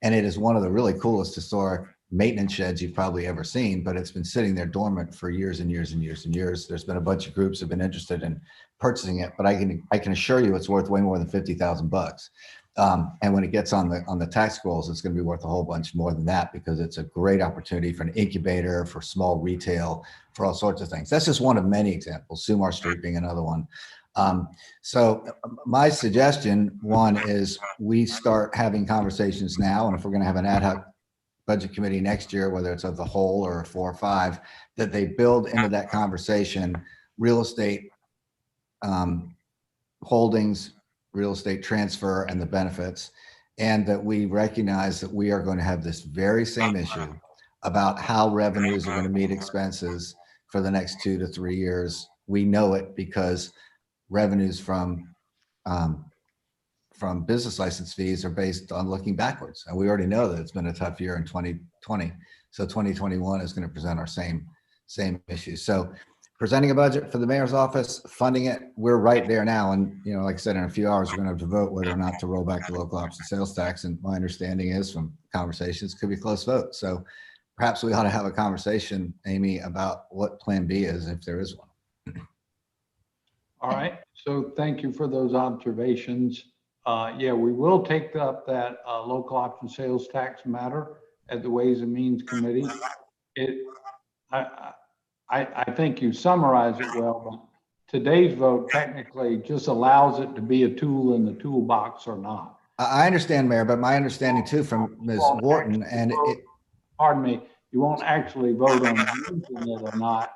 And it is one of the really coolest historic maintenance sheds you've probably ever seen, but it's been sitting there dormant for years and years and years and years. There's been a bunch of groups have been interested in purchasing it, but I can assure you it's worth way more than $50,000. And when it gets on the tax scrolls, it's going to be worth a whole bunch more than that, because it's a great opportunity for an incubator, for small retail, for all sorts of things. That's just one of many examples. Sumar Street being another one. So my suggestion, one, is we start having conversations now, and if we're going to have an ad hoc budget committee next year, whether it's of the whole or 4 or 5, that they build into that conversation real estate holdings, real estate transfer, and the benefits, and that we recognize that we are going to have this very same issue about how revenues are going to meet expenses for the next 2 to 3 years. We know it because revenues from business license fees are based on looking backwards. And we already know that it's been a tough year in 2020. So 2021 is going to present our same issues. So presenting a budget for the mayor's office, funding it, we're right there now. And, you know, like I said, in a few hours, we're going to have to vote whether or not to roll back the local option sales tax. And my understanding is from conversations, could be a close vote. So perhaps we ought to have a conversation, Amy, about what plan B is, if there is one. All right, so thank you for those observations. Yeah, we will take up that local option sales tax matter at the Ways and Means Committee. I think you summarized it well, but today's vote technically just allows it to be a tool in the toolbox or not. I understand, Mayor, but my understanding too from Ms. Wharton, and pardon me, you won't actually vote on using it or not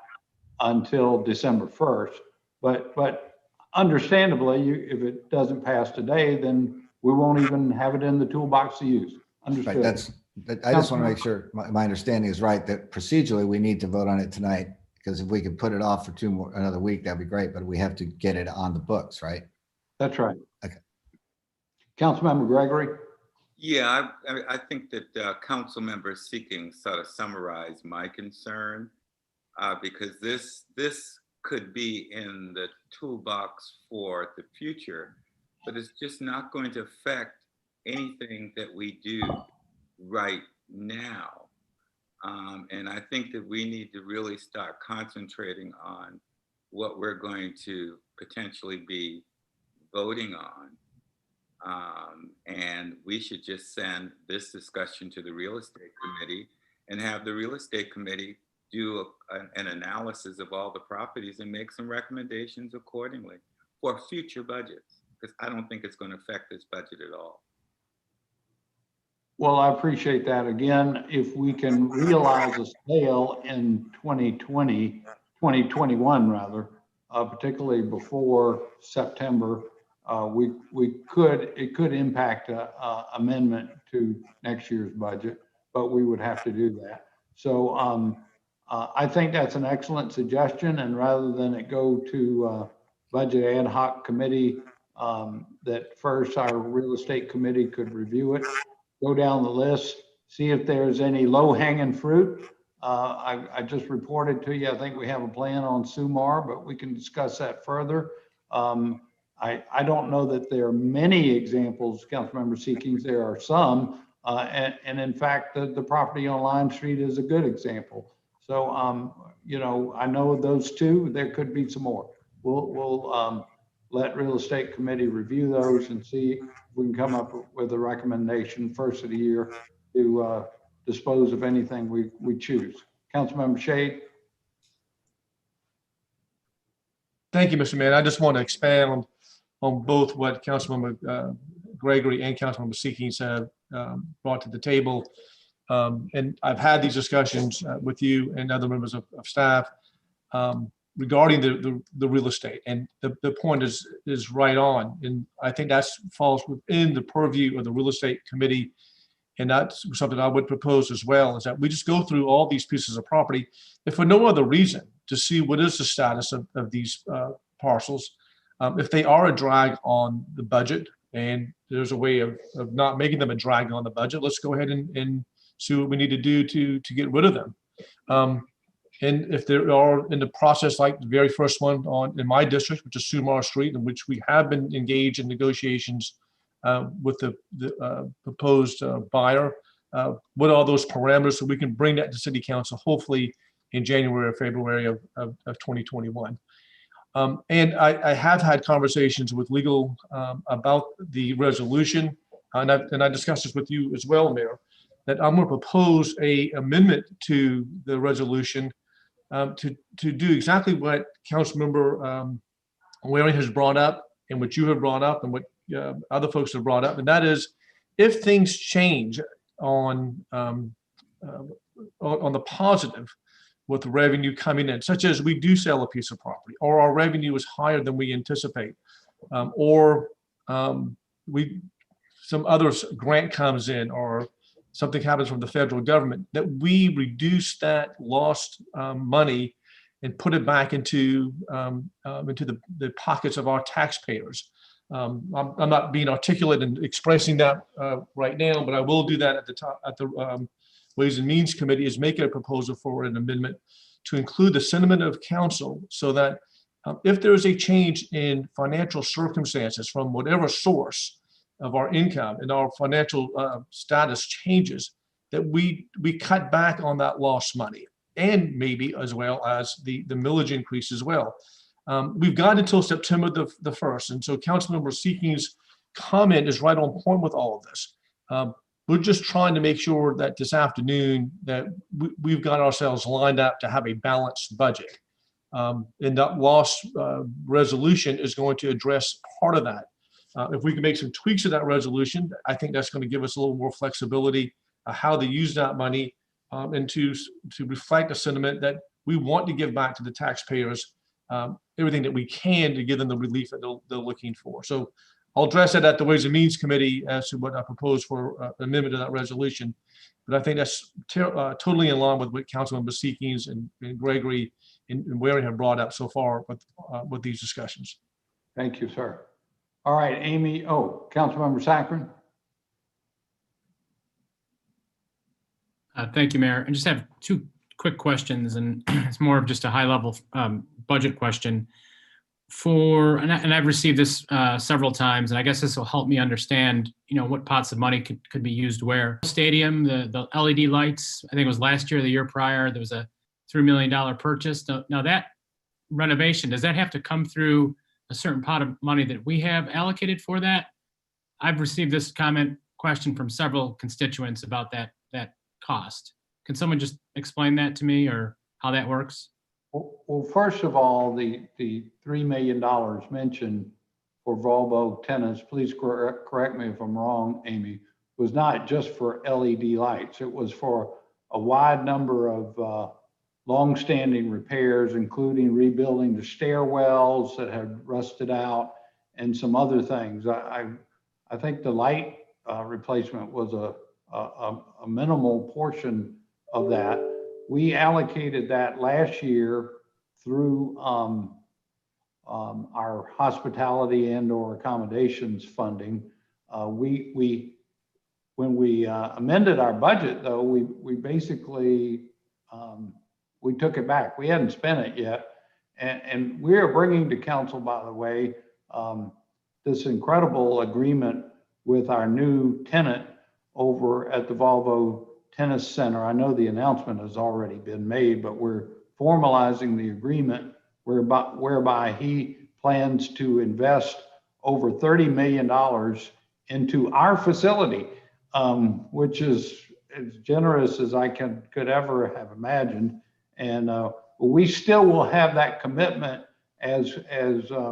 until December 1st. But understandably, if it doesn't pass today, then we won't even have it in the toolbox to use. Understood. Right, I just want to make sure my understanding is right, that procedurally we need to vote on it tonight, because if we could put it off for another week, that'd be great, but we have to get it on the books, right? That's right. Okay. Councilmember Gregory. Yeah, I think that council member Seeking sort of summarized my concern, because this could be in the toolbox for the future, but it's just not going to affect anything that we do right now. And I think that we need to really start concentrating on what we're going to potentially be voting on. And we should just send this discussion to the real estate committee and have the real estate committee do an analysis of all the properties and make some recommendations accordingly for future budgets, because I don't think it's going to affect this budget at all. Well, I appreciate that. Again, if we can realize a sale in 2021 rather, particularly before September, it could impact a amendment to next year's budget, but we would have to do that. So I think that's an excellent suggestion, and rather than it go to budget ad hoc committee, that first our real estate committee could review it, go down the list, see if there's any low-hanging fruit. I just reported to you, I think we have a plan on Sumar, but we can discuss that further. I don't know that there are many examples, Councilmember Seekings, there are some, and in fact, the property on Lime Street is a good example. So, you know, I know of those two, there could be some more. We'll let real estate committee review those and see if we can come up with a recommendation first of the year to dispose of anything we choose. Councilmember Shade. Thank you, Mr. Mayor. I just want to expand on both what Councilmember Gregory and Councilmember Seekings have brought to the table. And I've had these discussions with you and other members of staff regarding the real estate. And the point is right on. And I think that falls within the purview of the real estate committee. And that's something I would propose as well, is that we just go through all these pieces of property, if for no other reason, to see what is the status of these parcels. If they are a drag on the budget, and there's a way of not making them a drag on the budget, let's go ahead and see what we need to do to get rid of them. And if there are in the process, like the very first one in my district, which is Sumar Street, in which we have been engaged in negotiations with the proposed buyer, what are those parameters so we can bring that to City Council, hopefully in January or February of 2021. And I have had conversations with legal about the resolution, and I discussed this with you as well, Mayor, that I'm going to propose an amendment to the resolution to do exactly what Councilmember Waring has brought up, and what you have brought up, and what other folks have brought up, and that is, if things change on the positive with revenue coming in, such as we do sell a piece of property, or our revenue is higher than we anticipate, or some other grant comes in, or something happens from the federal government, that we reduce that lost money and put it back into the pockets of our taxpayers. I'm not being articulate in expressing that right now, but I will do that at the Ways and Means Committee, is make a proposal for an amendment to include the sentiment of council, so that if there is a change in financial circumstances from whatever source of our income and our financial status changes, that we cut back on that lost money, and maybe as well as the millage increase as well. We've got until September the 1st, and so Councilmember Seeking's comment is right on point with all of this. We're just trying to make sure that this afternoon that we've got ourselves lined up to have a balanced budget. And that loss resolution is going to address part of that. If we can make some tweaks to that resolution, I think that's going to give us a little more flexibility how to use that money, and to reflect the sentiment that we want to give back to the taxpayers everything that we can to give them the relief that they're looking for. So I'll address that at the Ways and Means Committee as to what I propose for an amendment to that resolution. But I think that's totally in line with what Councilmember Seekings and Gregory and Waring have brought up so far with these discussions. Thank you, sir. All right, Amy. Oh, Councilmember Saccharin. Thank you, Mayor. I just have two quick questions, and it's more of just a high-level budget question. And I've received this several times, and I guess this will help me understand, what pots of money could be used where. Stadium, the LED lights, I think it was last year or the year prior, there was a $3 million purchase. Now that renovation, does that have to come through a certain pot of money that we have allocated for that? I've received this question from several constituents about that cost. Can someone just explain that to me, or how that works? Well, first of all, the $3 million mentioned for Volvo tenants, please correct me if I'm wrong, Amy, was not just for LED lights. It was for a wide number of longstanding repairs, including rebuilding the stairwells that had rusted out and some other things. I think the light replacement was a minimal portion of that. We allocated that last year through our hospitality and/or accommodations funding. When we amended our budget, though, we basically we took it back. We hadn't spent it yet, and we are bringing to council, by the way, this incredible agreement with our new tenant over at the Volvo Tennis Center. I know the announcement has already been made, but we're formalizing the agreement whereby he plans to invest over $30 million into our facility, which is as generous as I could ever have imagined. And we still will have that commitment as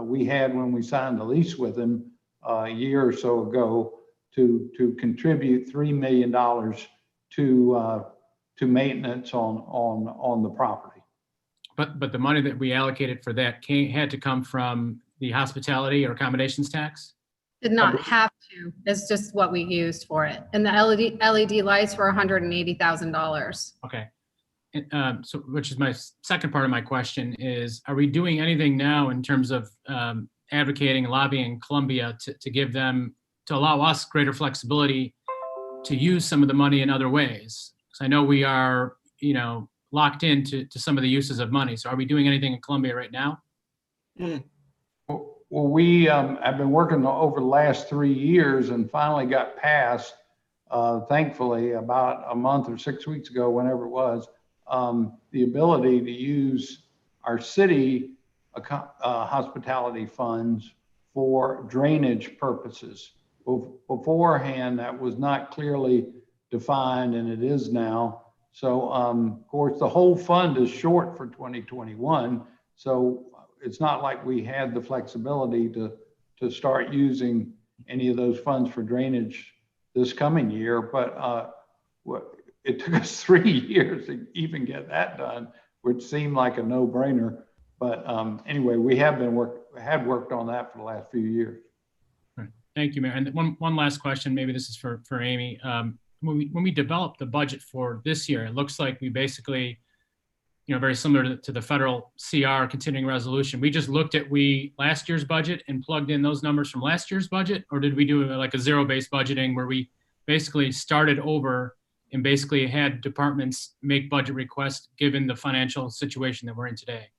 we had when we signed the lease with him a year or so ago to contribute $3 million to maintenance on the property. But the money that we allocated for that had to come from the hospitality or accommodations tax? Did not have to. It's just what we used for it. And the LED lights were $180,000. Okay. So, which is my second part of my question is, are we doing anything now in terms of advocating and lobbying Columbia to give them, to allow us greater flexibility to use some of the money in other ways? Because I know we are, locked into some of the uses of money. So are we doing anything in Columbia right now? Well, we have been working over the last 3 years and finally got passed, thankfully, about a month or 6 weeks ago, whenever it was, the ability to use our city hospitality funds for drainage purposes. Beforehand, that was not clearly defined, and it is now. So, of course, the whole fund is short for 2021. So it's not like we had the flexibility to start using any of those funds for drainage this coming year. But it took us 3 years to even get that done, which seemed like a no-brainer. But anyway, we have worked on that for the last few years. Right. Thank you, Mayor. And one last question, maybe this is for Amy. When we developed the budget for this year, it looks like we basically, very similar to the federal CR continuing resolution. We just looked at last year's budget and plugged in those numbers from last year's budget, or did we do like a zero-based budgeting where we basically started over and basically had departments make budget requests given the financial situation that we're in today?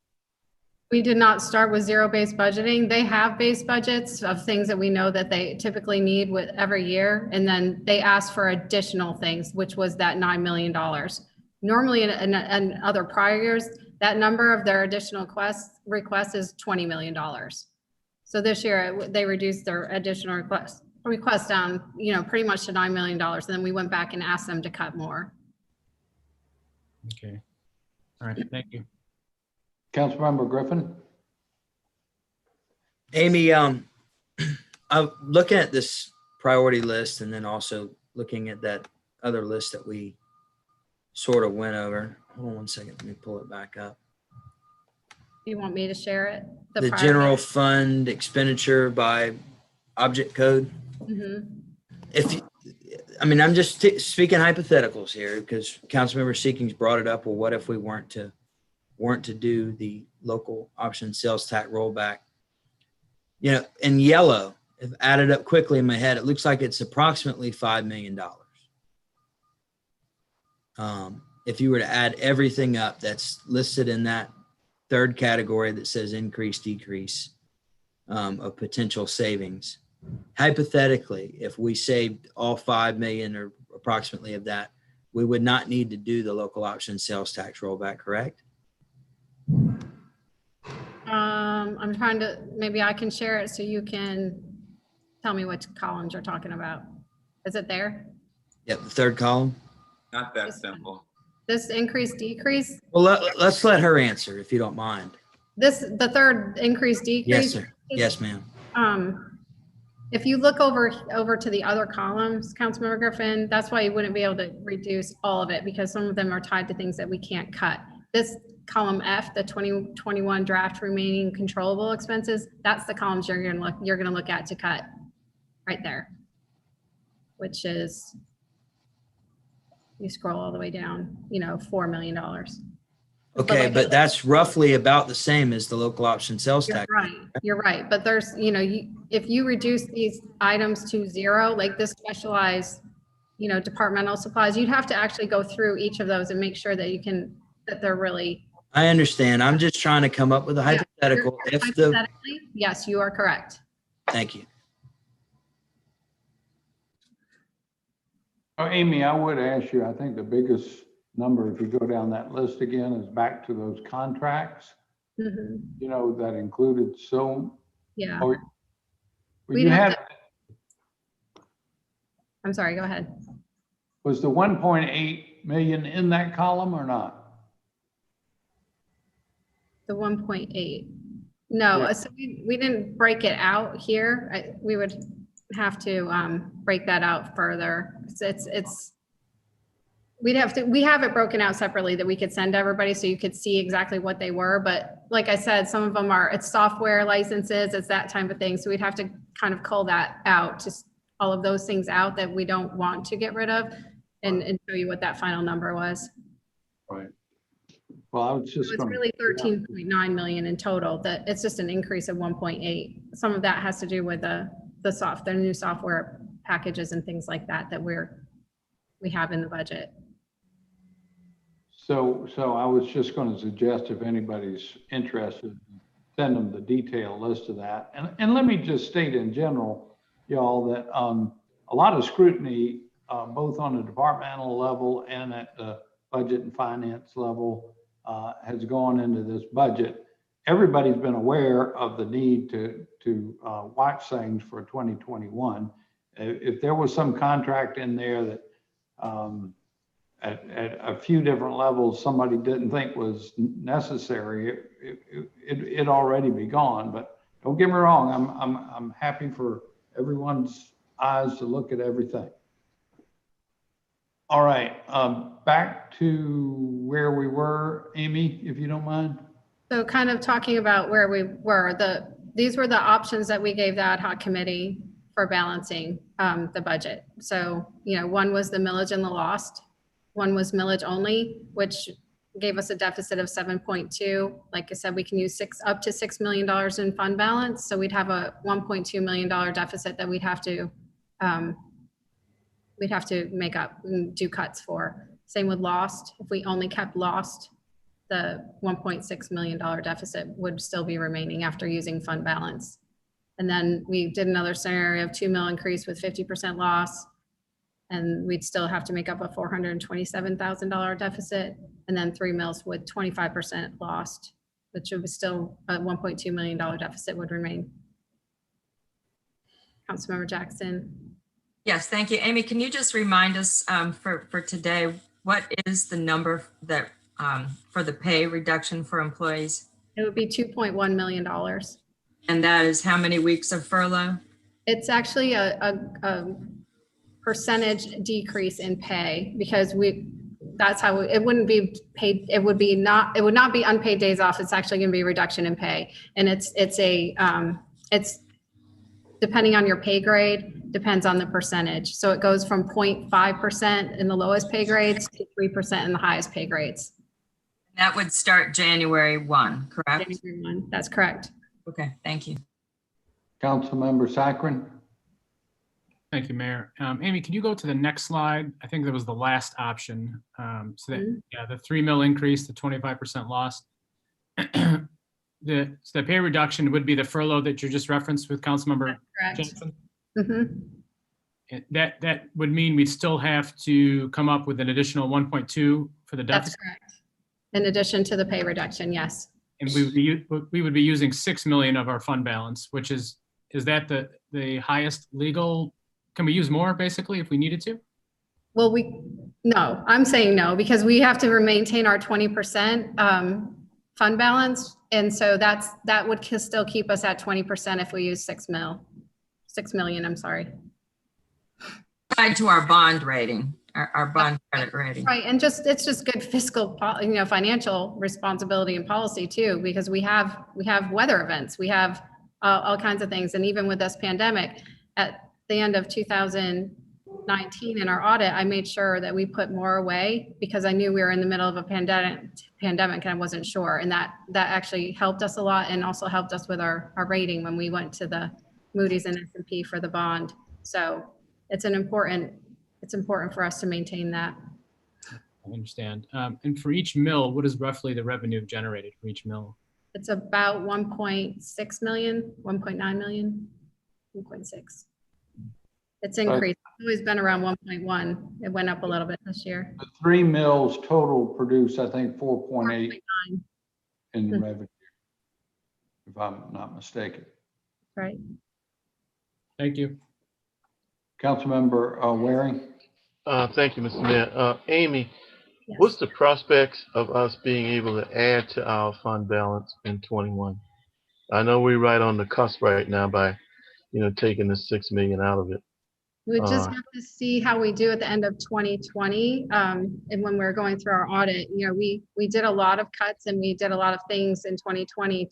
We did not start with zero-based budgeting. They have base budgets of things that we know that they typically need with every year. And then they asked for additional things, which was that $9 million. Normally in other prior years, that number of their additional requests is $20 million. So this year they reduced their additional request down, pretty much to $9 million. And then we went back and asked them to cut more. Okay. All right. Thank you. Councilmember Griffin. Amy, I'm looking at this priority list and then also looking at that other list that we sort of went over. Hold on one second. Let me pull it back up. You want me to share it? The general fund expenditure by object code. Mm-hmm. I'm just speaking hypotheticals here because Councilmember Seekings brought it up. Well, what if we weren't to do the local option sales tax rollback? In yellow, if added up quickly in my head, it looks like it's approximately $5 million. If you were to add everything up that's listed in that third category that says increase, decrease of potential savings, hypothetically, if we saved all 5 million or approximately of that, we would not need to do the local option sales tax rollback, correct? I'm trying to, maybe I can share it so you can tell me which columns you're talking about. Is it there? Yep, the third column. Not that simple. This increase, decrease, Well, let's let her answer if you don't mind. the third increase, decrease? Yes, sir. Yes, ma'am. If you look over to the other columns, Councilmember Griffin, that's why you wouldn't be able to reduce all of it because some of them are tied to things that we can't cut. This column F, the 2021 draft remaining controllable expenses, that's the columns you're gonna look at to cut right there, which is, you scroll all the way down, $4 million. Okay, but that's roughly about the same as the local option sales tax. You're right. But there's, if you reduce these items to zero, like this specialized, departmental supplies, you'd have to actually go through each of those and make sure that that they're really. I understand. I'm just trying to come up with a hypothetical. Hypothetically, yes, you are correct. Thank you. Oh, Amy, I would ask you, I think the biggest number, if you go down that list again, is back to those contracts, that included Yeah. You had, I'm sorry, go ahead. was the 1.8 million in that column or not? The 1.8. No, Yeah. so we didn't break it out here. We would have to break that out further. We have it broken out separately that we could send to everybody so you could see exactly what they were. But like I said, some of them it's software licenses, it's that type of thing. So we'd have to kind of cull that out, just all of those things out that we don't want to get rid of and show you what that final number was. Right. Well, I was just. So it's really 13.9 million in total. That it's just an increase of 1.8. Some of that has to do with the new software packages and things like that we have in the budget. So I was just going to suggest if anybody's interested, send them the detailed list of that. And let me just state in general, y'all, that a lot of scrutiny, both on the departmental level and at the budget and finance level, has gone into this budget. Everybody's been aware of the need to watch things for 2021. If there was some contract in there that at a few different levels somebody didn't think was necessary, it'd already be gone. But don't get me wrong, I'm happy for everyone's eyes to look at everything. All right, back to where we were, Amy, if you don't mind. So kind of talking about where we were, these were the options that we gave the ad hoc committee for balancing the budget. So, one was the millage and the lost. One was millage only, which gave us a deficit of 7.2. Like I said, we can use up to $6 million in fund balance. So we'd have a $1.2 million deficit that we'd have to make up and do cuts for. Same with lost. If we only kept lost, the $1.6 million deficit would still be remaining after using fund balance. And then we did another scenario of $2 million increase with 50% loss. And we'd still have to make up a $427,000 deficit. And then 3 mils with 25% lost, which was still a $1.2 million deficit would remain. Councilmember Jackson. Yes, thank you. Amy, can you just remind us for today, what is the number that for the pay reduction for employees? It would be $2.1 million. And that is how many weeks of furlough? It's actually a percentage decrease in pay because that's how it wouldn't be paid. It would not be unpaid days off. It's actually going to be a reduction in pay. And it's depending on your pay grade, depends on the percentage. So it goes from 0.5% in the lowest pay grades to 3% in the highest pay grades. That would start January 1, correct? January 1, that's correct. Okay, thank you. Councilmember Saccharin. Thank you, Mayor. Amy, can you go to the next slide? I think that was the last option. So that, the 3 mil increase, the 25% loss. The pay reduction would be the furlough that you just referenced with Councilmember Johnson. That would mean we'd still have to come up with an additional 1.2 for the deficit. That's correct. In addition to the pay reduction, yes. And we would be using 6 million of our fund balance, which is that the highest legal? Can we use more basically if we needed to? Well, no, I'm saying no, because we have to maintain our 20% fund balance. And so that would still keep us at 20% if we use 6 million, I'm sorry. Tied to our bond rating, our bond credit rating. Right, and it's just good fiscal, financial responsibility and policy too, because we have weather events, we have all kinds of things. And even with this pandemic, at the end of 2019 in our audit, I made sure that we put more away because I knew we were in the middle of a pandemic and I wasn't sure. And that actually helped us a lot and also helped us with our rating when we went to the Moody's and S&P for the bond. So it's important for us to maintain that. I understand. And for each mill, what is roughly the revenue generated for each mill? It's about 1.6 million, 1.9 million, 1.6. It's increased. It's always been around 1.1. It went up a little bit this year. The 3 mills total produce, I think, 4.8 in revenue, if I'm not mistaken. Right. Thank you. Councilmember Waring. Thank you, Mr. Mayor. Amy, Yes. what's the prospects of us being able to add to our fund balance in 21? I know we're right on the cusp right now by, taking the 6 million out of it. We just have to see how we do at the end of 2020. And when we're going through our audit, we did a lot of cuts and we did a lot of things in 2020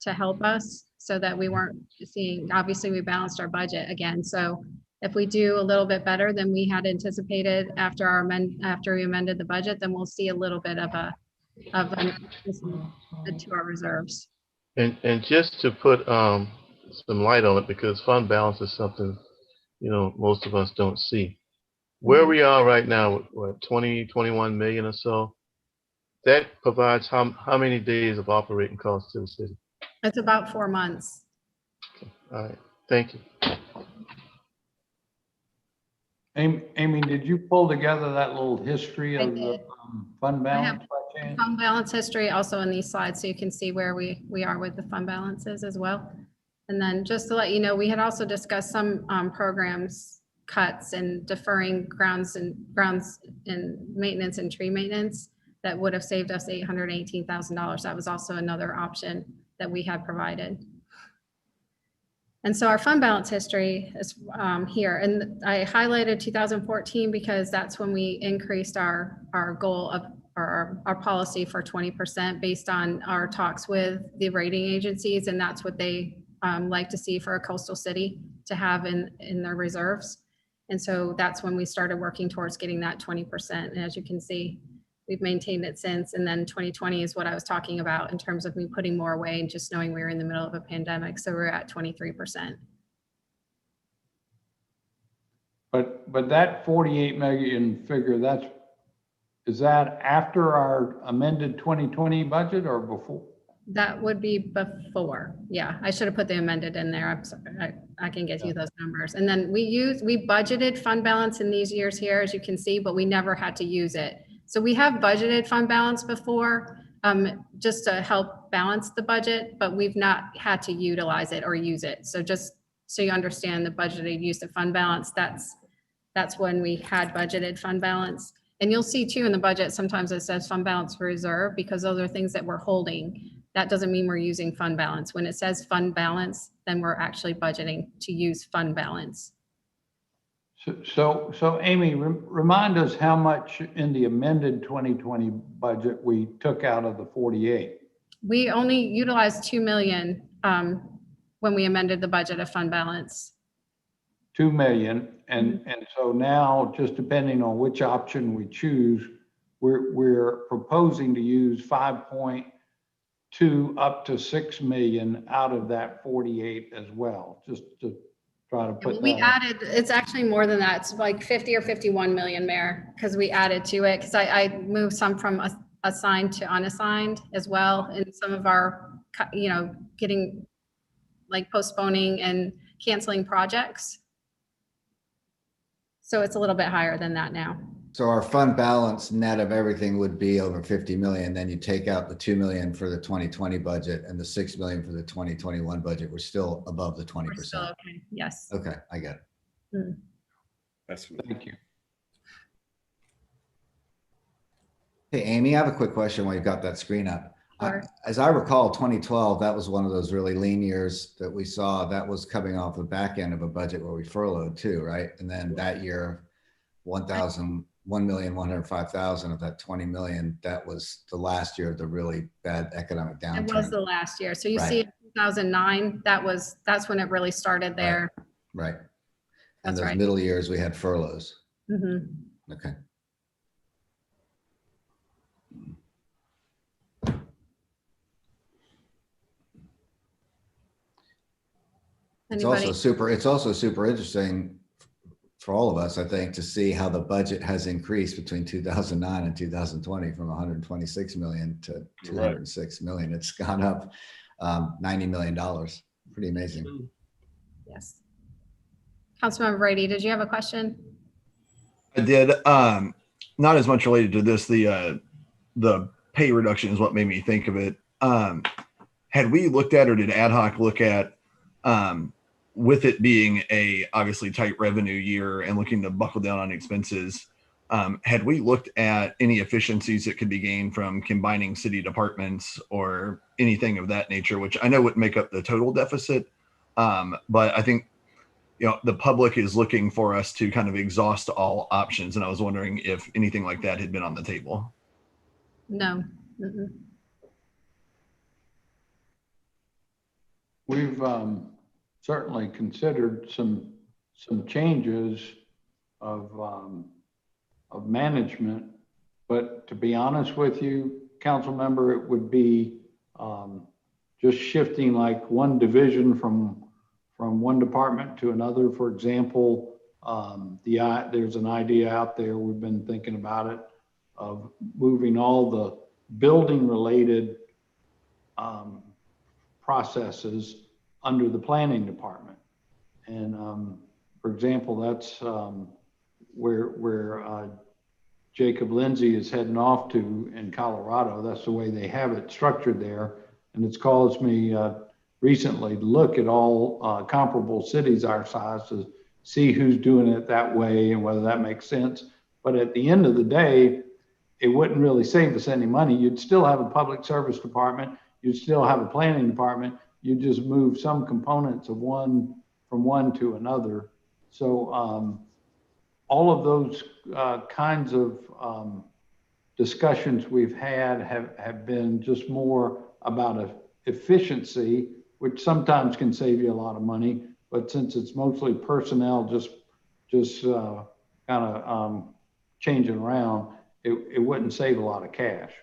to help us so that we weren't seeing, obviously we balanced our budget again. So if we do a little bit better than we had anticipated after we amended the budget, then we'll see a little bit of an to our reserves. And just to put some light on it, because fund balance is something most of us don't see. Where we are right now, what, 21 million or so, that provides how many days of operating costs to the city? It's about 4 months. Okay. All right, thank you. Amy, did you pull together that little history of the fund balance by chance? Fund balance history also in these slides, so you can see where we are with the fund balances as well. And then just to let you know, we had also discussed some programs cuts and deferring grounds and maintenance and tree maintenance that would have saved us $818,000. That was also another option that we had provided. And so our fund balance history is here. And I highlighted 2014 because that's when we increased our goal of our policy for 20% based on our talks with the rating agencies. And that's what they like to see for a coastal city to have in their reserves. And so that's when we started working towards getting that 20%. And as you can see, we've maintained it since. And then 2020 is what I was talking about in terms of me putting more away and just knowing we were in the middle of a pandemic. So we're at 23%. But that 48 million figure, is that after our amended 2020 budget or before? That would be before. Yeah, I should have put the amended in there. I'm sorry. I can get you those numbers. And then we budgeted fund balance in these years here, as you can see, but we never had to use it. So we have budgeted fund balance before just to help balance the budget, but we've not had to utilize it or use it. So just so you understand the budgeted use of fund balance, that's when we had budgeted fund balance. And you'll see too in the budget, sometimes it says fund balance for reserve because those are things that we're holding. That doesn't mean we're using fund balance. When it says fund balance, then we're actually budgeting to use fund balance. So Amy, remind us how much in the amended 2020 budget we took out of the 48. We only utilized 2 million when we amended the budget of fund balance. 2 million, and so now, just depending on which option we choose, we're proposing to use 5.2 up to 6 million out of that 48 as well, just to try to put we that added, it's actually more than that. It's like 50 or 51 million, Mayor, because we added to it, because I moved some from assigned to unassigned as well, and some of our, getting like postponing and canceling projects. So it's a little bit higher than that now. So our fund balance net of everything would be over 50 million. Then you take out the 2 million for the 2020 budget and the 6 million for the 2021 budget. We're still above the 20%. We're still okay. Yes. Okay, I get it. Mm. That's Thank you. Hey, Amy, I have a quick question while you've got that screen up. Sure. As I recall, 2012, that was one of those really lean years that we saw. That was coming off the back end of a budget where we furloughed too, right? And then that year, 1,105,000 of that 20 million, that was the last year of the really bad economic downturn. It was the last year. So you Right. see in 2009, that's when it really started there. Right. And That's those right. middle years, we had furloughs. Mhm. Okay. It's Anybody? also super interesting for all of us, I think, to see how the budget has increased between 2009 and 2020 from 126 million to 206 million. It's gone up $90 million. Pretty amazing. Yes. Councilmember Brady, did you have a question? I did. Not as much related to this. The pay reduction is what made me think of it. Had we looked at, or did ad hoc look at, with it being a obviously tight revenue year and looking to buckle down on expenses, had we looked at any efficiencies that could be gained from combining city departments or anything of that nature, which I know would make up the total deficit, but I think, you know, the public is looking for us to kind of exhaust all options, and I was wondering if anything like that had been on the table. No. Mm-mm. We've certainly considered some changes of management, but to be honest with you, council member, it would be just shifting like one division from one department to another. For example, there's an idea out there, we've been thinking about it, of moving all the building related processes under the planning department. And for example, that's where Jacob Lindsay is heading off to in Colorado. That's the way they have it structured there. And it's caused me recently to look at all comparable cities our size to see who's doing it that way and whether that makes sense. But at the end of the day, it wouldn't really save us any money. You'd still have a public service department. You'd still have a planning department. You just move some components of one from one to another. So all of those kinds of discussions we've had have been just more about efficiency, which sometimes can save you a lot of money. But since it's mostly personnel, just kind of changing around, it wouldn't save a lot of cash.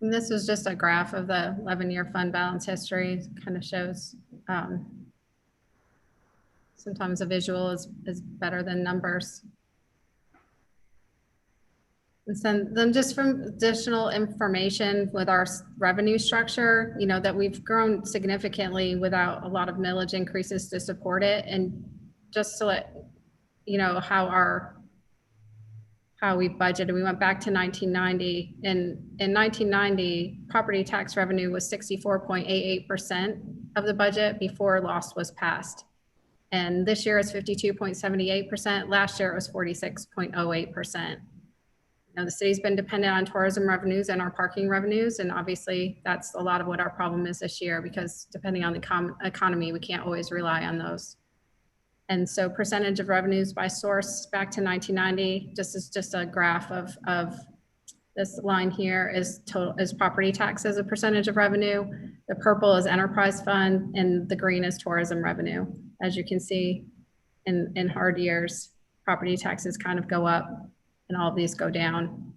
And this is just a graph of the 11-year fund balance history. Kind of shows sometimes a visual is better than numbers. And then just from additional information with our revenue structure, you know, that we've grown significantly without a lot of millage increases to support it. And just to let you know how we budgeted, we went back to 1990. And in 1990, property tax revenue was 64.88% of the budget before loss was passed. And this year it's 52.78%. Last year it was 46.08%. Now, the city's been dependent on tourism revenues and our parking revenues, and obviously that's a lot of what our problem is this year, because depending on the economy, we can't always rely on those. And so percentage of revenues by source back to 1990, this is just a graph of this line here is property tax as a percentage of revenue. The purple is enterprise fund and the green is tourism revenue. As you can see in hard years, property taxes kind of go up and all of these go down.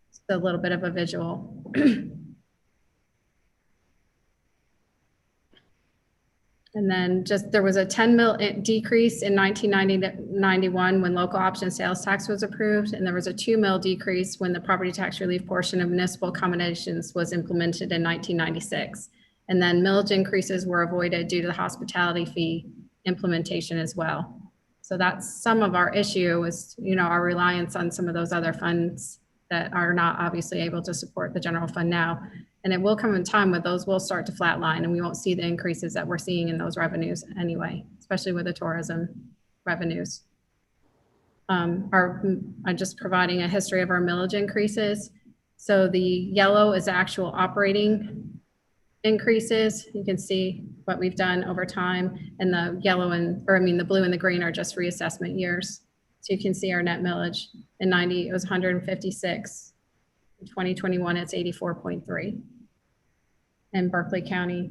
It's a little bit of a visual. And then just there was a 10 mil decrease in 1990-91 when local option sales tax was approved. And there was a 2 mil decrease when the property tax relief portion of municipal accommodations was implemented in 1996. And then millage increases were avoided due to the hospitality fee implementation as well. So that's some of our issue is, our reliance on some of those other funds that are not obviously able to support the general fund now. And it will come in time where those will start to flatline and we won't see the increases that we're seeing in those revenues anyway, especially with the tourism revenues. I'm just providing a history of our millage increases. So the yellow is actual operating increases. You can see what we've done over time, and the the blue and the green are just reassessment years. So you can see our net millage in 90, it was 156. In 2021, it's 84.3. In Berkeley County,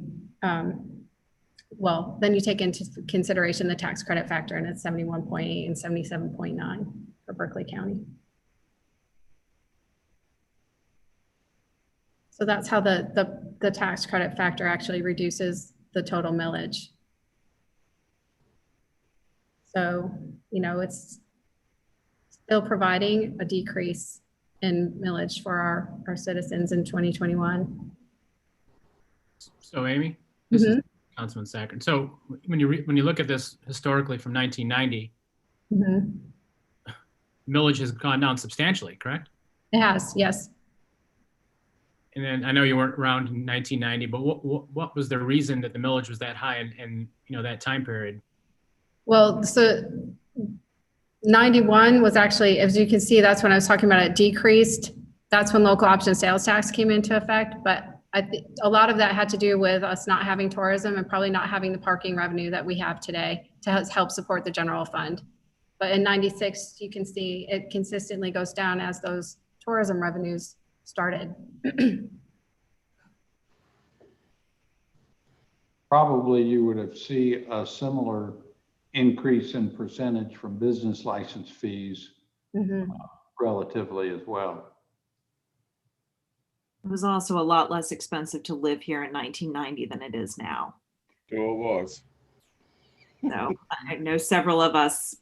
well, then you take into consideration the tax credit factor, and it's 71.8 and 77.9 for Berkeley County. So that's how the tax credit factor actually reduces the total millage. So, it's still providing a decrease in millage for our citizens in 2021. So Amy, this is Councilman Sackern. So when you look at this historically from 1990, millage has gone down substantially, correct? It has, yes. And then I know you weren't around in 1990, but what was the reason that the millage was that high in that time period? Well, so 91 was actually, as you can see, that's when I was talking about it decreased. That's when local option sales tax came into effect. But I think a lot of that had to do with us not having tourism and probably not having the parking revenue that we have today to help support the general fund. But in 96, you can see it consistently goes down as those tourism revenues started. Probably you would have seen a similar increase in percentage from business license fees relatively as well. It was also a lot less expensive to live here in 1990 than it is now. Sure was. So I know several of us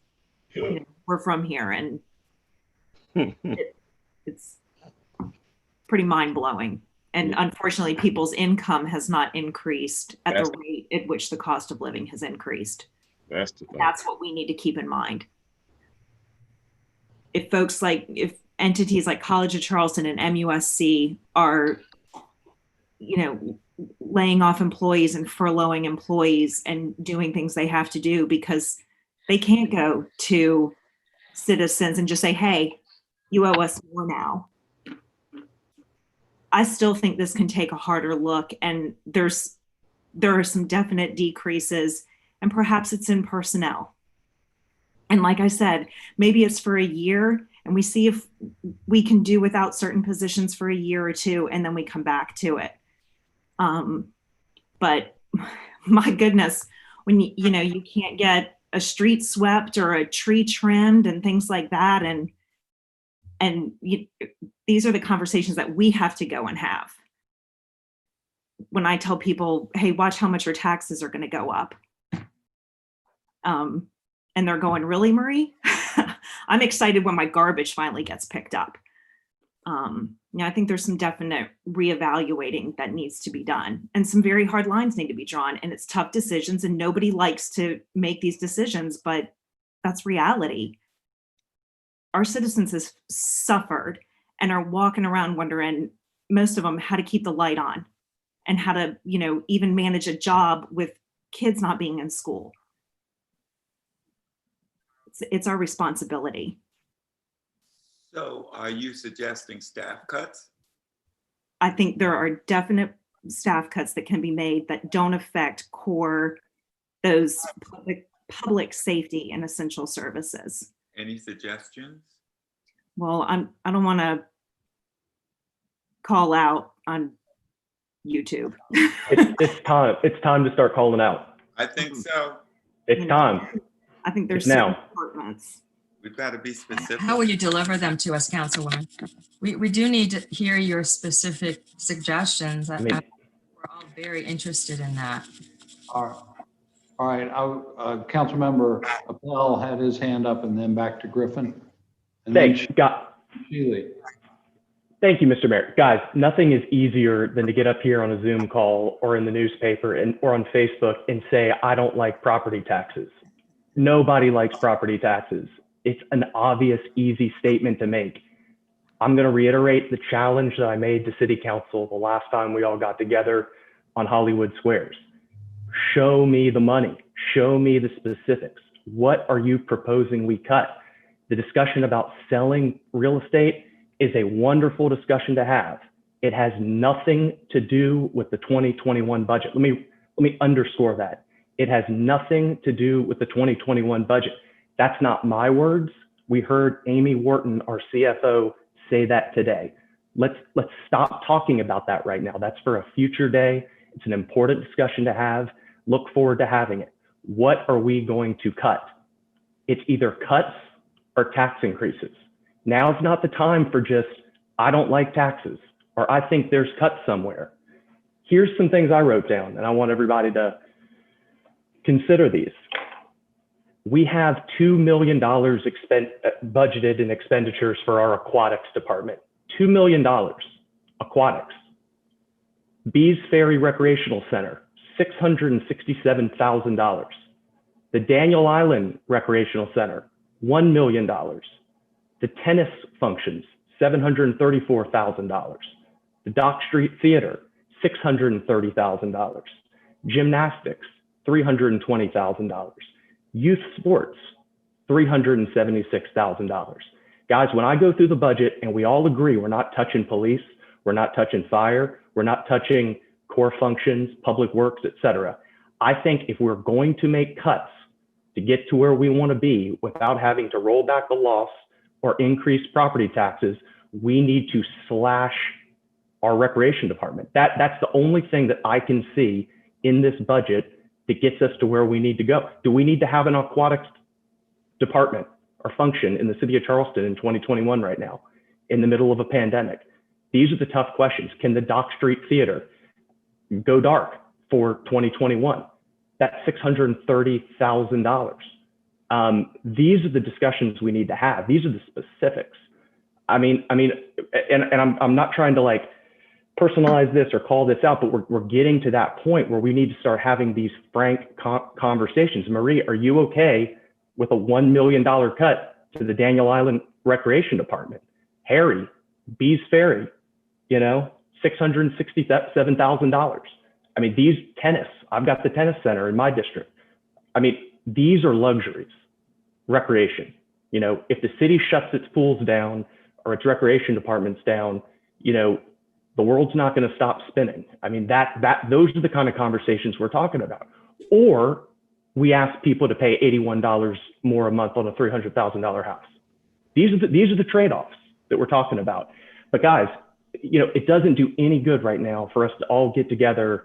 we're from here, and it's pretty mind-blowing. And unfortunately, people's income has not increased at the rate at which the cost of living has increased. That's what we need to keep in mind. If entities like College of Charleston and MUSC are, laying off employees and furloughing employees and doing things they have to do because they can't go to citizens and just say, hey, you owe us more now. I still think this can take a harder look, and there are some definite decreases, and perhaps it's in personnel. And like I said, maybe it's for a year and we see if we can do without certain positions for a year or two, and then we come back to it. But my goodness, when you can't get a street swept or a tree trimmed and things like that, these are the conversations that we have to go and have. When I tell people, hey, watch how much your taxes are going to go up. And they're going, really, Marie? I'm excited when my garbage finally gets picked up. I think there's some definite reevaluating that needs to be done, and some very hard lines need to be drawn, and it's tough decisions, and nobody likes to make these decisions, but that's reality. Our citizens have suffered and are walking around wondering, most of them, how to keep the light on and how to, even manage a job with kids not being in school. It's our responsibility. So are you suggesting staff cuts? I think there are definite staff cuts that can be made that don't affect those public safety and essential services. Any suggestions? Well, I don't want to call out on YouTube. It's time to start calling out. I think so. It's time. I think there's now. Departments. We've got to be specific. How will you deliver them to us, Councilwoman? We do need to hear your specific suggestions. We're all very interested in that. All right. Councilmember Appel had his hand up, and then back to Griffin. And thanks, Shealy. Thank you, Mr. Mayor. Guys, nothing is easier than to get up here on a Zoom call or in the newspaper or on Facebook and say, I don't like property taxes. Nobody likes property taxes. It's an obvious, easy statement to make. I'm going to reiterate the challenge that I made to City Council the last time we all got together on Hollywood Squares. Show me the money. Show me the specifics. What are you proposing we cut? The discussion about selling real estate is a wonderful discussion to have. It has nothing to do with the 2021 budget. Let me underscore that. It has nothing to do with the 2021 budget. That's not my words. We heard Amy Wharton, our CFO, say that today. Let's stop talking about that right now. That's for a future day. It's an important discussion to have. Look forward to having it. What are we going to cut? It's either cuts or tax increases. Now's not the time for just, I don't like taxes, or I think there's cuts somewhere. Here's some things I wrote down, and I want everybody to consider these. We have $2 million budgeted in expenditures for our aquatics department. $2 million, aquatics. Bees Ferry Recreational Center, $667,000. The Daniel Island Recreational Center, $1 million. The tennis functions, $734,000. The Dock Street Theater, $630,000. Gymnastics, $320,000. Youth sports, $376,000. Guys, when I go through the budget and we all agree we're not touching police, we're not touching fire, we're not touching core functions, public works, et cetera. I think if we're going to make cuts to get to where we want to be without having to roll back the loss or increase property taxes, we need to slash our recreation department. That's the only thing that I can see in this budget that gets us to where we need to go. Do we need to have an aquatics department or function in the city of Charleston in 2021 right now, in the middle of a pandemic? These are the tough questions. Can the Dock Street Theater go dark for 2021? That's $630,000. These are the discussions we need to have. These are the specifics. I'm not trying to like personalize this or call this out, but we're getting to that point where we need to start having these frank conversations. Marie, are you okay with a $1 million cut to the Daniel Island Recreation Department? Harry, Bees Ferry, $667,000. I mean, these tennis, I've got the tennis center in my district. I mean, these are luxuries, recreation. If the city shuts its pools down or its recreation departments down, the world's not going to stop spinning. I mean, those are the kind of conversations we're talking about. Or we ask people to pay $81 more a month on a $300,000 house. These are the trade-offs that we're talking about. But guys, it doesn't do any good right now for us to all get together,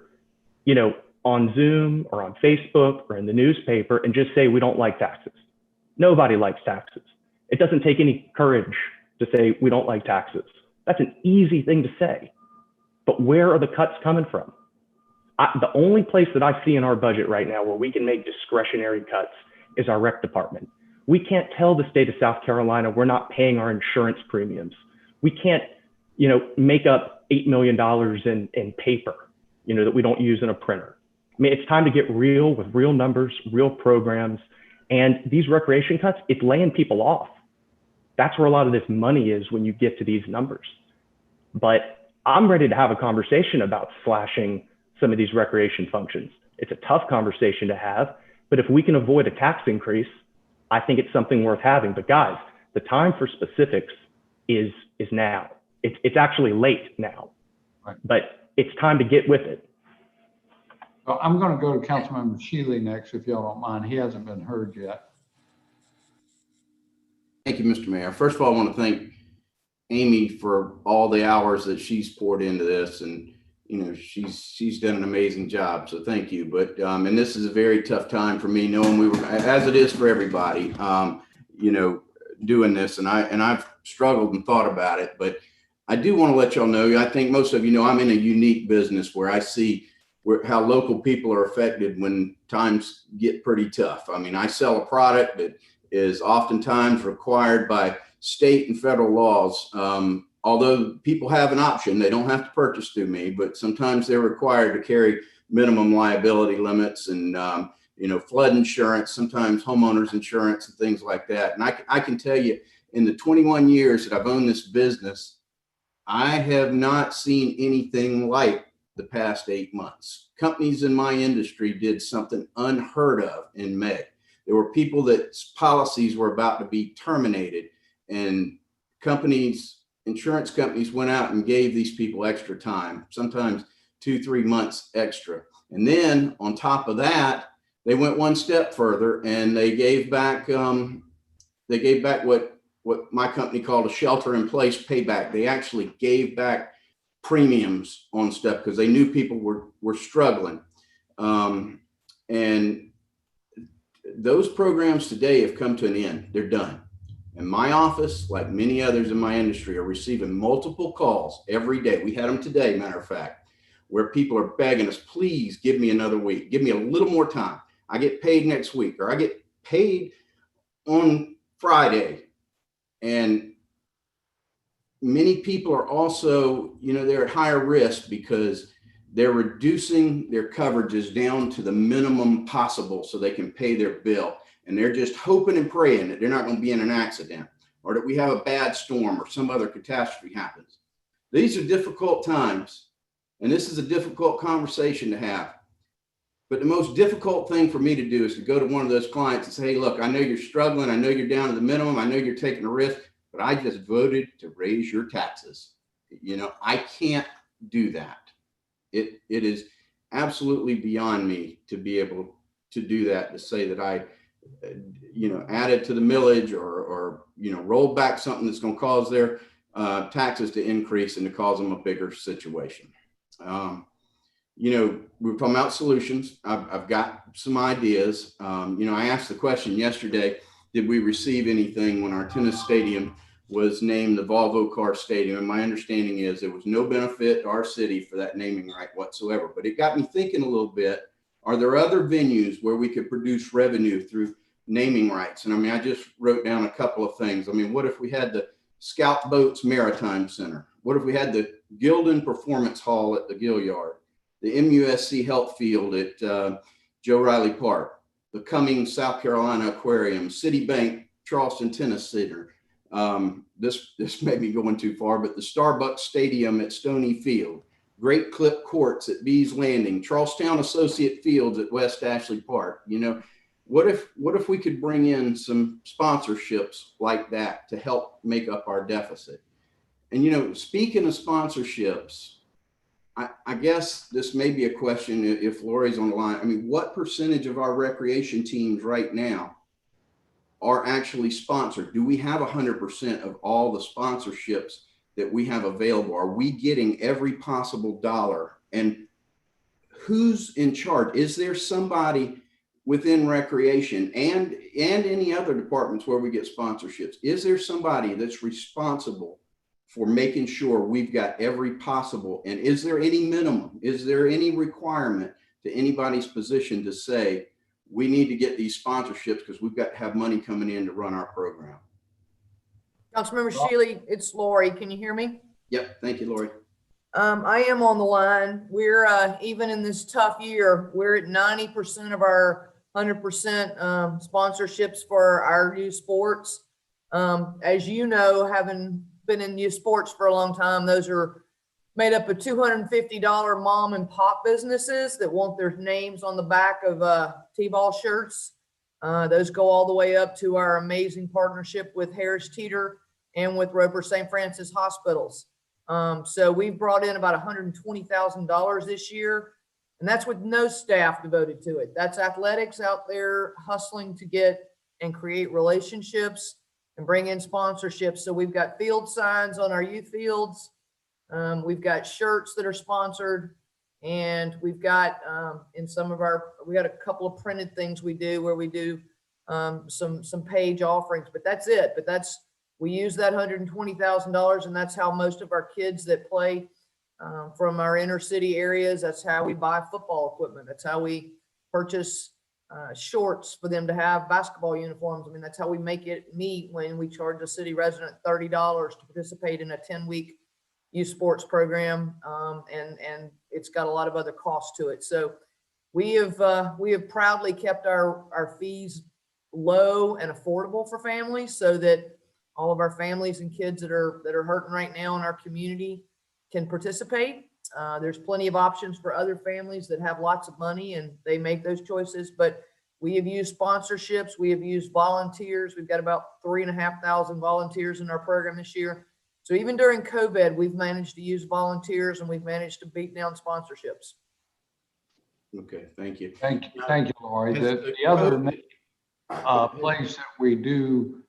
on Zoom or on Facebook or in the newspaper and just say we don't like taxes. Nobody likes taxes. It doesn't take any courage to say we don't like taxes. That's an easy thing to say. But where are the cuts coming from? The only place that I see in our budget right now where we can make discretionary cuts is our rec department. We can't tell the state of South Carolina we're not paying our insurance premiums. We can't, make up $8 million in paper, that we don't use in a printer. I mean, it's time to get real with real numbers, real programs, and these recreation cuts, it's laying people off. That's where a lot of this money is when you get to these numbers. But I'm ready to have a conversation about slashing some of these recreation functions. It's a tough conversation to have, but if we can avoid a tax increase, I think it's something worth having. But guys, the time for specifics is now. It's actually late now, right. But it's time to get with it. Well, I'm going to go to Councilmember Shealy next, if y'all don't mind. He hasn't been heard yet. Thank you, Mr. Mayor. First of all, I want to thank Amy for all the hours that she's poured into this, and she's done an amazing job. So thank you. But and this is a very tough time for me, knowing we were, as it is for everybody, doing this, and I've struggled and thought about it. But I do want to let y'all know, I think most of you know I'm in a unique business where I see how local people are affected when times get pretty tough. I mean, I sell a product that is oftentimes required by state and federal laws although people have an option, they don't have to purchase through me, but sometimes they're required to carry minimum liability limits and, flood insurance, sometimes homeowners insurance and things like that. And I can tell you, in the 21 years that I've owned this business, I have not seen anything like the past 8 months. Companies in my industry did something unheard of in May. There were people that policies were about to be terminated, and insurance companies went out and gave these people extra time, sometimes 2-3 months extra. And then on top of that, they went one step further and they gave back what my company called a shelter in place payback. They actually gave back premiums on stuff because they knew people were struggling. And those programs today have come to an end. They're done. And my office, like many others in my industry, are receiving multiple calls every day. We had them today, matter of fact, where people are begging us, please give me another week. Give me a little more time. I get paid next week, or I get paid on Friday. And many people are also, they're at higher risk because they're reducing their coverages down to the minimum possible so they can pay their bill. And they're just hoping and praying that they're not going to be in an accident or that we have a bad storm or some other catastrophe happens. These are difficult times, and this is a difficult conversation to have. But the most difficult thing for me to do is to go to one of those clients and say, hey, look, I know you're struggling. I know you're down to the minimum. I know you're taking a risk, but I just voted to raise your taxes. I can't do that. It is absolutely beyond me to be able to do that, to say that I, added to the millage or rolled back something that's going to cause their taxes to increase and to cause them a bigger situation. We were talking about solutions. I've got some ideas. I asked the question yesterday, did we receive anything when our tennis stadium was named the Volvo Car Stadium? And my understanding is there was no benefit to our city for that naming right whatsoever. But it got me thinking a little bit, are there other venues where we could produce revenue through naming rights? And I just wrote down a couple of things. what if we had the Scout Boats Maritime Center? What if we had the Gildan Performance Hall at the Gill Yard? The MUSC Health Field at Joe Riley Park, the Cummings South Carolina Aquarium, Citibank Charleston Tennis Center. This may be going too far, but the Starbucks Stadium at Stony Field, Great Clip Courts at Bees Landing, Charlestown Associate Fields at West Ashley Park. What if we could bring in some sponsorships like that to help make up our deficit? And speaking of sponsorships, I guess this may be a question if Lori's on the line. What percentage of our recreation teams right now are actually sponsored? Do we have 100% of all the sponsorships that we have available? Are we getting every possible dollar? And who's in charge? Is there somebody within recreation and any other departments where we get sponsorships? Is there somebody that's responsible for making sure we've got every possible? And is there any minimum? Is there any requirement to anybody's position to say, we need to get these sponsorships because we've got to have money coming in to run our program? Councilmember Shealy, it's Lori. Can you hear me? Yep. Thank you, Lori. I am on the line. We're even in this tough year, we're at 90% of our 100% sponsorships for our youth sports. As you know, having been in youth sports for a long time, those are made up of $250 mom and pop businesses that want their names on the back of T-ball shirts. Those go all the way up to our amazing partnership with Harris Teeter and with Roper St. Francis Hospitals. So we've brought in about $120,000 this year, and that's with no staff devoted to it. That's athletics out there hustling to get and create relationships and bring in sponsorships. So we've got field signs on our youth fields. We've got shirts that are sponsored, and we've got in some of we got a couple of printed things we do where we do some page offerings, but that's it. But we use that $120,000, and that's how most of our kids that play from our inner city areas, that's how we buy football equipment. That's how we purchase shorts for them to have basketball uniforms. I mean, that's how we make it meet when we charge a city resident $30 to participate in a 10-week youth sports program. And it's got a lot of other costs to it. So we have proudly kept our fees low and affordable for families so that all of our families and kids that are hurting right now in our community can participate. There's plenty of options for other families that have lots of money and they make those choices, but we have used sponsorships. We have used volunteers. We've got about 3,500 volunteers in our program this year. So even during COVID, we've managed to use volunteers and we've managed to beat down sponsorships. Okay, thank you. Thank you, Lori. The other place that we do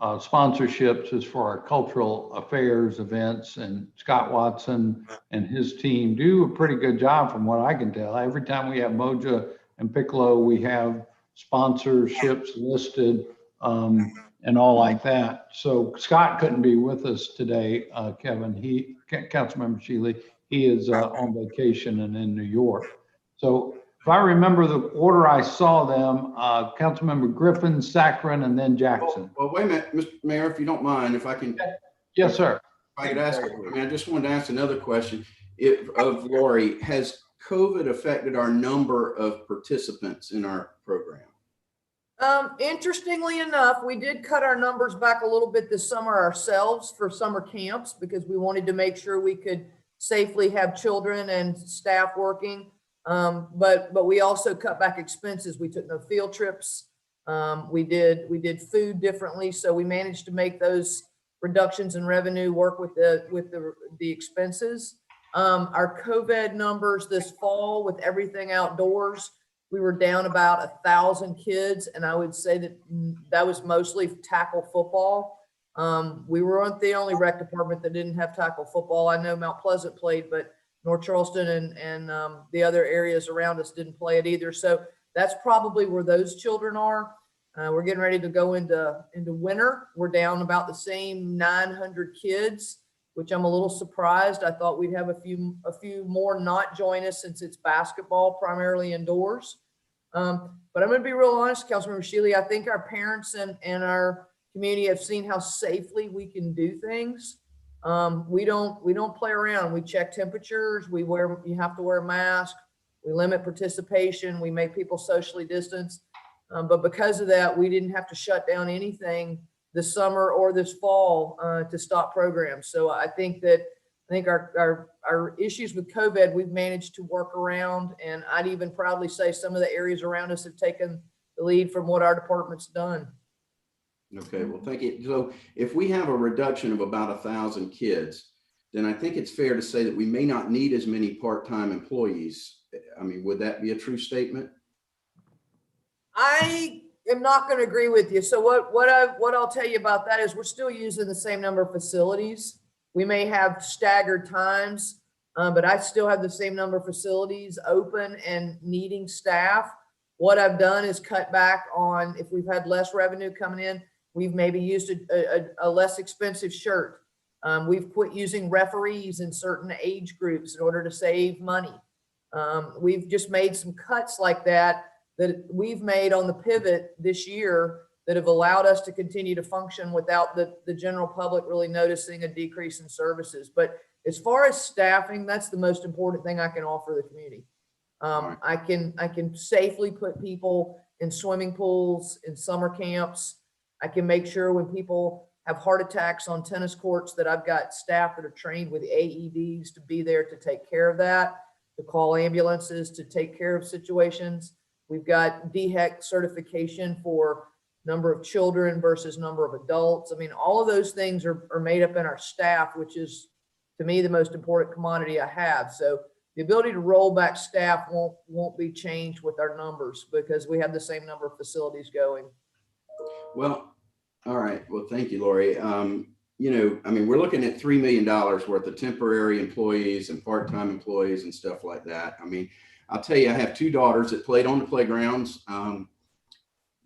sponsorships is for our cultural affairs events, and Scott Watson and his team do a pretty good job from what I can tell. Every time we have Moja and Piccolo, we have sponsorships listed and all like that. So Scott couldn't be with us today, Kevin. Councilmember Shealy, he is on vacation and in New York. So if I remember the order I saw them, Councilmember Griffin, Saccharin, and then Jackson. Well, wait a minute, Mr. Mayor, if you don't mind, if I can. Yes, sir. If I could ask, I just wanted to ask another question of Lori. Has COVID affected our number of participants in our program? Interestingly enough, we did cut our numbers back a little bit this summer ourselves for summer camps because we wanted to make sure we could safely have children and staff working. But we also cut back expenses. We took no field trips. We did food differently. So we managed to make those reductions in revenue work with the expenses. Our COVID numbers this fall with everything outdoors, we were down about 1,000 kids. And I would say that was mostly tackle football. We weren't the only rec department that didn't have tackle football. I know Mount Pleasant played, but North Charleston and the other areas around us didn't play it either. So that's probably where those children are. We're getting ready to go into winter. We're down about the same 900 kids, which I'm a little surprised. I thought we'd have a few more not join us since it's basketball primarily indoors. But I'm going to be real honest, Councilmember Shealy. I think our parents and our community have seen how safely we can do things. We don't play around. We check temperatures. You have to wear a mask. We limit participation. We make people socially distanced. But because of that, we didn't have to shut down anything this summer or this fall to stop programs. So I think our issues with COVID, we've managed to work around, and I'd even proudly say some of the areas around us have taken the lead from what our department's done. Okay, well, thank you. So if we have a reduction of about 1,000 kids, then I think it's fair to say that we may not need as many part-time employees. I mean, would that be a true statement? I am not going to agree with you. So what I'll tell you about that is we're still using the same number of facilities. We may have staggered times, but I still have the same number of facilities open and needing staff. What I've done is cut back on, if we've had less revenue coming in, we've maybe used a less expensive shirt. We've quit using referees in certain age groups in order to save money. We've just made some cuts like that we've made on the pivot this year that have allowed us to continue to function without the general public really noticing a decrease in services. But as far as staffing, that's the most important thing I can offer the community. I can safely put people in swimming pools, in summer camps. I can make sure when people have heart attacks on tennis courts that I've got staff that are trained with AEDs to be there to take care of that, to call ambulances, to take care of situations. We've got DHEC certification for number of children versus number of adults. I mean, all of those things are made up in our staff, which is, to me, the most important commodity I have. So the ability to roll back staff won't be changed with our numbers because we have the same number of facilities going. Well, all right. Well, thank you, Lori. We're looking at $3 million worth of temporary employees and part-time employees and stuff like that. I mean, I'll tell you, I have two daughters that played on the playgrounds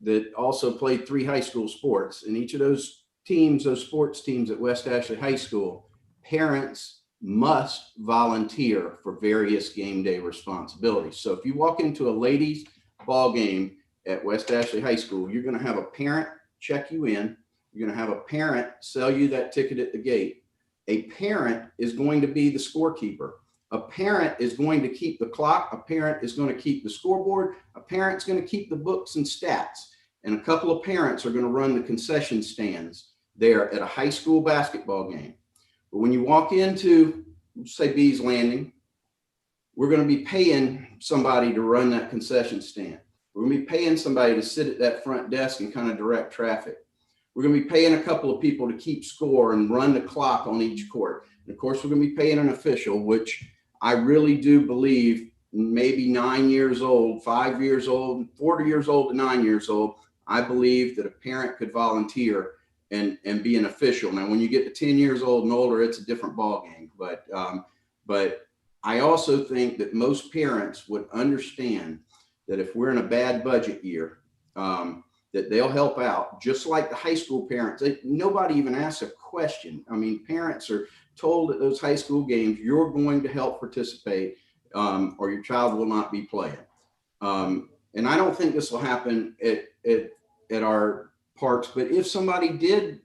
that also played 3 high school sports. And each of those teams, those sports teams at West Ashley High School, parents must volunteer for various game day responsibilities. So if you walk into a ladies ball game at West Ashley High School, you're going to have a parent check you in. You're going to have a parent sell you that ticket at the gate. A parent is going to be the scorekeeper. A parent is going to keep the clock. A parent is going to keep the scoreboard. A parent's going to keep the books and stats. And a couple of parents are going to run the concession stands there at a high school basketball game. But when you walk into, say, Bees Landing, we're going to be paying somebody to run that concession stand. We're going to be paying somebody to sit at that front desk and kind of direct traffic. We're going to be paying a couple of people to keep score and run the clock on each court. And of course, we're going to be paying an official, which I really do believe maybe 9 years old, 5 years old, 40 years old to 9 years old. I believe that a parent could volunteer and be an official. Now, when you get to 10 years old and older, it's a different ballgame. But I also think that most parents would understand that if we're in a bad budget year, that they'll help out, just like the high school parents. Nobody even asks a question. I mean, parents are told at those high school games, you're going to help participate or your child will not be playing. And I don't think this will happen at our parks, but if somebody did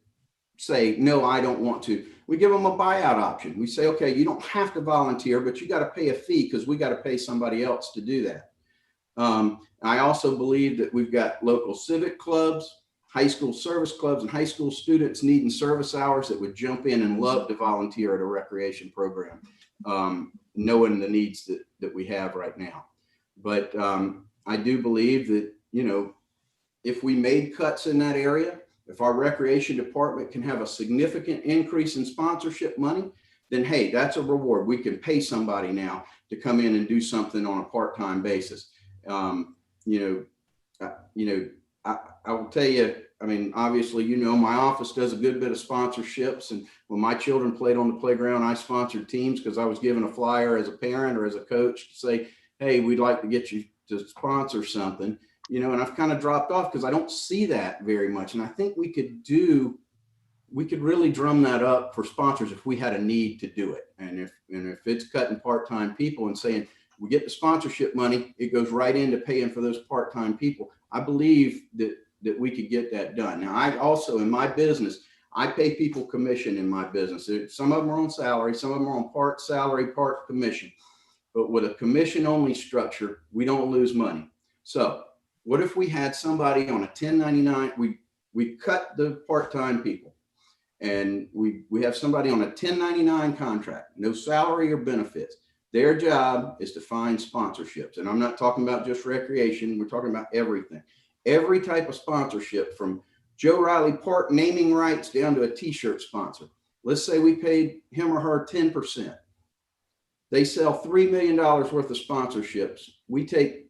say, no, I don't want to, we give them a buyout option. We say, okay, you don't have to volunteer, but you got to pay a fee because we got to pay somebody else to do that. I also believe that we've got local civic clubs, high school service clubs, and high school students needing service hours that would jump in and love to volunteer at a recreation program, knowing the needs that we have right now. But I do believe that, you know, if we made cuts in that area, if our recreation department can have a significant increase in sponsorship money, then hey, that's a reward. We can pay somebody now to come in and do something on a part-time basis. I will tell you, I mean, obviously, you know, my office does a good bit of sponsorships. And when my children played on the playground, I sponsored teams because I was given a flyer as a parent or as a coach to say, hey, we'd like to get you to sponsor something, you know, and I've kind of dropped off because I don't see that very much. And I think we could really drum that up for sponsors if we had a need to do it. And if it's cutting part-time people and saying, we get the sponsorship money, it goes right into paying for those part-time people. I believe that we could get that done. Now, I also, in my business, I pay people commission in my business. Some of them are on salary, some of them are on part salary, part commission. But with a commission-only structure, we don't lose money. So what if we had somebody on a 1099, we cut the part-time people, and we have somebody on a 1099 contract, no salary or benefits. Their job is to find sponsorships. And I'm not talking about just recreation. We're talking about everything. Every type of sponsorship, from Joe Riley Park naming rights down to a t-shirt sponsor. Let's say we paid him or her 10%. They sell $3 million worth of sponsorships. We take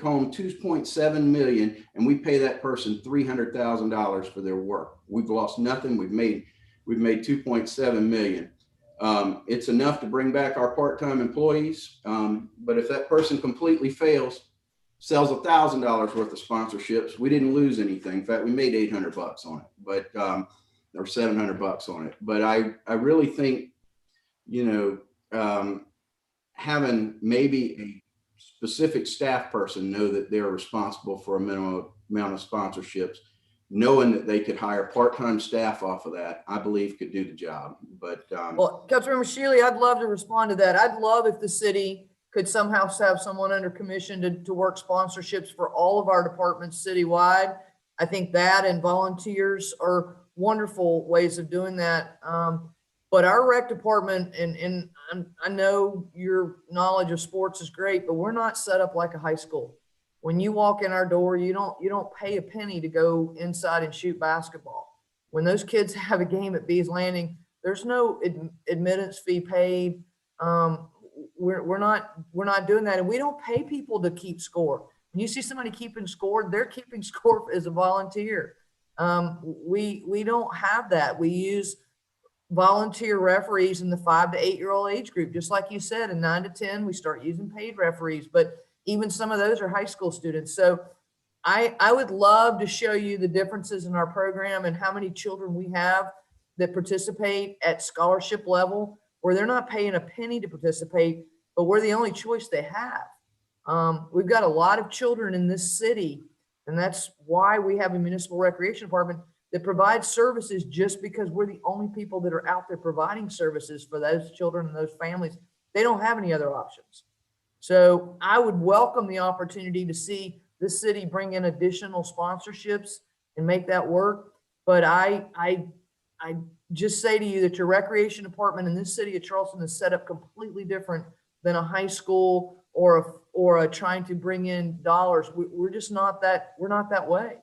home 2.7 million and we pay that person $300,000 for their work. We've lost nothing. We've made 2.7 million. It's enough to bring back our part-time employees. But if that person completely fails, sells $1,000 worth of sponsorships, we didn't lose anything. In fact, we made $800 on it, but or $700 on it. But I really think, you know, having maybe a specific staff person know that they're responsible for a minimum amount of sponsorships, knowing that they could hire part-time staff off of that, I believe could do the job. But well, Councilmember Shealy, I'd love to respond to that. I'd love if the city could somehow have someone under commission to work sponsorships for all of our departments citywide. I think that and volunteers are wonderful ways of doing that. But our rec department, and I know your knowledge of sports is great, but we're not set up like a high school. When you walk in our door, you don't pay a penny to go inside and shoot basketball. When those kids have a game at Bees Landing, there's no admittance fee paid. We're not doing that, and we don't pay people to keep score. When you see somebody keeping score, they're keeping score as a volunteer. We don't have that. We use volunteer referees in the 5 to 8 year old age group. Just like you said, in 9 to 10, we start using paid referees, but even some of those are high school students. So I would love to show you the differences in our program and how many children we have that participate at scholarship level, where they're not paying a penny to participate, but we're the only choice they have. We've got a lot of children in this city, and that's why we have a municipal recreation department that provides services, just because we're the only people that are out there providing services for those children and those families. They don't have any other options. So I would welcome the opportunity to see this city bring in additional sponsorships and make that work. But I just say to you that your recreation department in this city of Charleston is set up completely different than a high school or a trying to bring in dollars. We're just not that, we're not that way.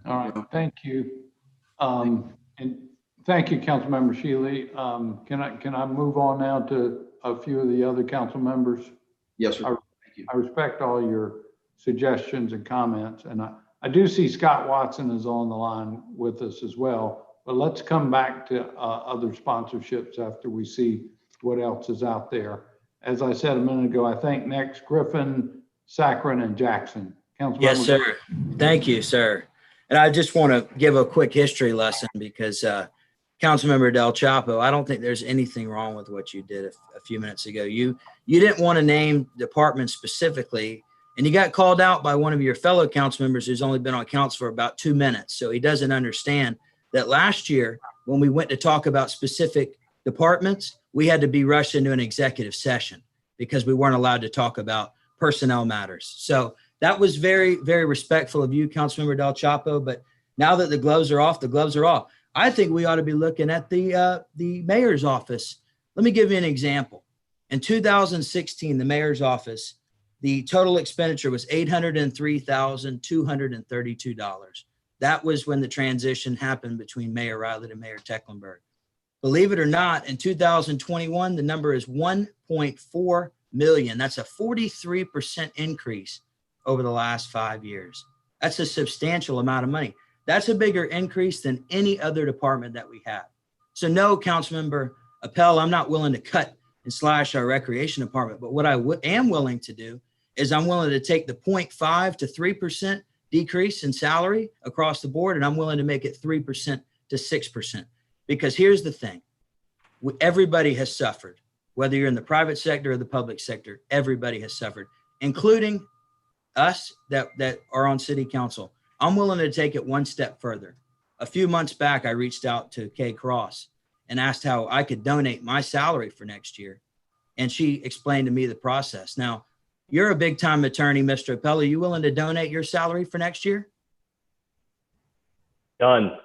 All right, thank you. And thank you, Councilmember Shealy. Can I move on now to a few of the other council members? Yes, sir. Thank you. I respect all your suggestions and comments, and I do see Scott Watson is on the line with us as well, but let's come back to other sponsorships after we see what else is out there. As I said a minute ago, I think next Griffin, Saccharin, and Jackson. Councilmember. Yes, sir. Thank you, sir. And I just want to give a quick history lesson because Councilmember Del Chapo, I don't think there's anything wrong with what you did a few minutes ago. You didn't want to name departments specifically, and you got called out by one of your fellow council members who's only been on council for about 2 minutes. So he doesn't understand that last year when we went to talk about specific departments, we had to be rushed into an executive session because we weren't allowed to talk about personnel matters. So that was very, very respectful of you, Councilmember Del Chapo. But now that the gloves are off, the gloves are off. I think we ought to be looking at the mayor's office. Let me give you an example. In 2016, the mayor's office, the total expenditure was $803,232. That was when the transition happened between Mayor Riley and Mayor Tecklenburg. Believe it or not, in 2021, the number is 1.4 million. That's a 43% increase over the last 5 years. That's a substantial amount of money. That's a bigger increase than any other department that we have. So no, Councilmember Appel, I'm not willing to cut and slash our recreation department, but what I am willing to do is I'm willing to take the 0.5 to 3% decrease in salary across the board, and I'm willing to make it 3% to 6%. Because here's the thing, everybody has suffered, whether you're in the private sector or the public sector, everybody has suffered, including us that are on city council. I'm willing to take it one step further. A few months back, I reached out to Kay Cross and asked how I could donate my salary for next year. And she explained to me the process. Now, you're a big time attorney, Mr. Appel. Are you willing to donate your salary for next year? Done.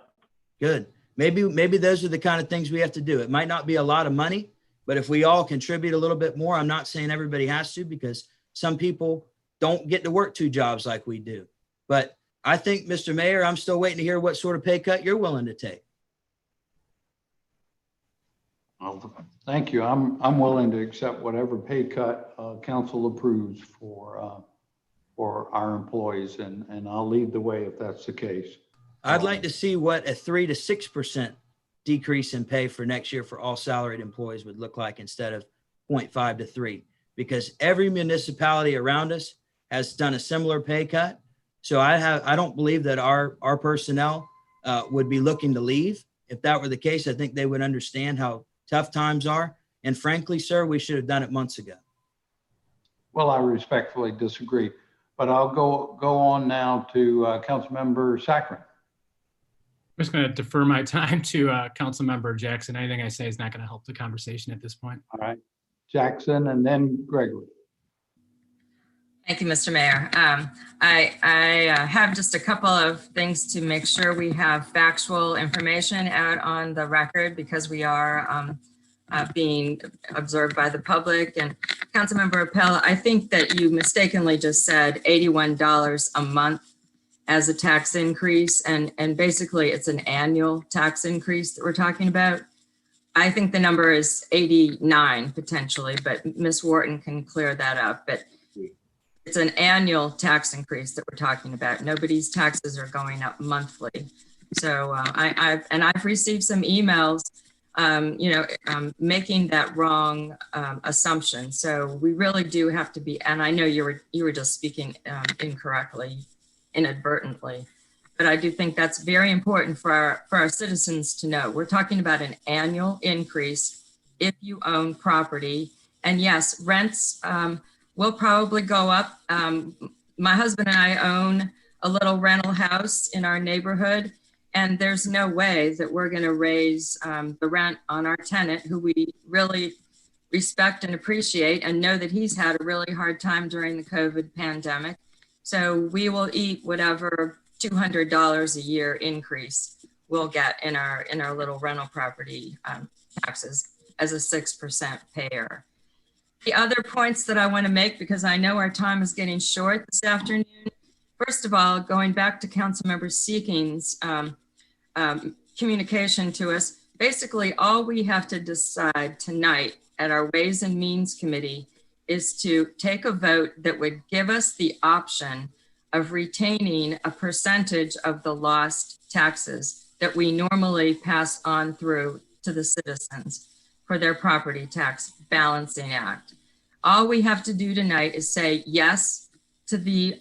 Good. Maybe those are the kind of things we have to do. It might not be a lot of money, but if we all contribute a little bit more, I'm not saying everybody has to, because some people don't get to work 2 jobs like we do. But I think, Mr. Mayor, I'm still waiting to hear what sort of pay cut you're willing to take. Well, thank you. I'm willing to accept whatever pay cut council approves for our employees, and I'll lead the way if that's the case. I'd like to see what a 3 to 6% decrease in pay for next year for all salaried employees would look like instead of 0.5 to 3, because every municipality around us has done a similar pay cut. So I don't believe that our personnel would be looking to leave. If that were the case, I think they would understand how tough times are. And frankly, sir, we should have done it months ago. Well, I respectfully disagree, but I'll go on now to Councilmember Saccharin. I'm just going to defer my time to Councilmember Jackson. Anything I say is not going to help the conversation at this point. All right, Jackson, and then Gregory. Thank you, Mr. Mayor. I have just a couple of things to make sure we have factual information out on the record, because we are being observed by the public. And Councilmember Appel, I think that you mistakenly just said $81 a month as a tax increase. And basically it's an annual tax increase that we're talking about. I think the number is 89 potentially, but Ms. Wharton can clear that up. But it's an annual tax increase that we're talking about. Nobody's taxes are going up monthly. So I've received some emails, making that wrong assumption. So we really do have to be, and I know you were just speaking incorrectly, inadvertently, but I do think that's very important for our citizens to know. We're talking about an annual increase if you own property And yes, rents will probably go up. My husband and I own a little rental house in our neighborhood, and there's no way that we're going to raise the rent on our tenant, who we really respect and appreciate and know that he's had a really hard time during the COVID pandemic. So we will eat whatever $200 a year increase we'll get in our little rental property taxes as a 6% payer. The other points that I want to make, because I know our time is getting short this afternoon. First of all, going back to Councilmember Seeking's communication to us, basically all we have to decide tonight at our Ways and Means Committee is to take a vote that would give us the option of retaining a percentage of the lost taxes that we normally pass on through to the citizens for their property tax balancing act. All we have to do tonight is say yes to the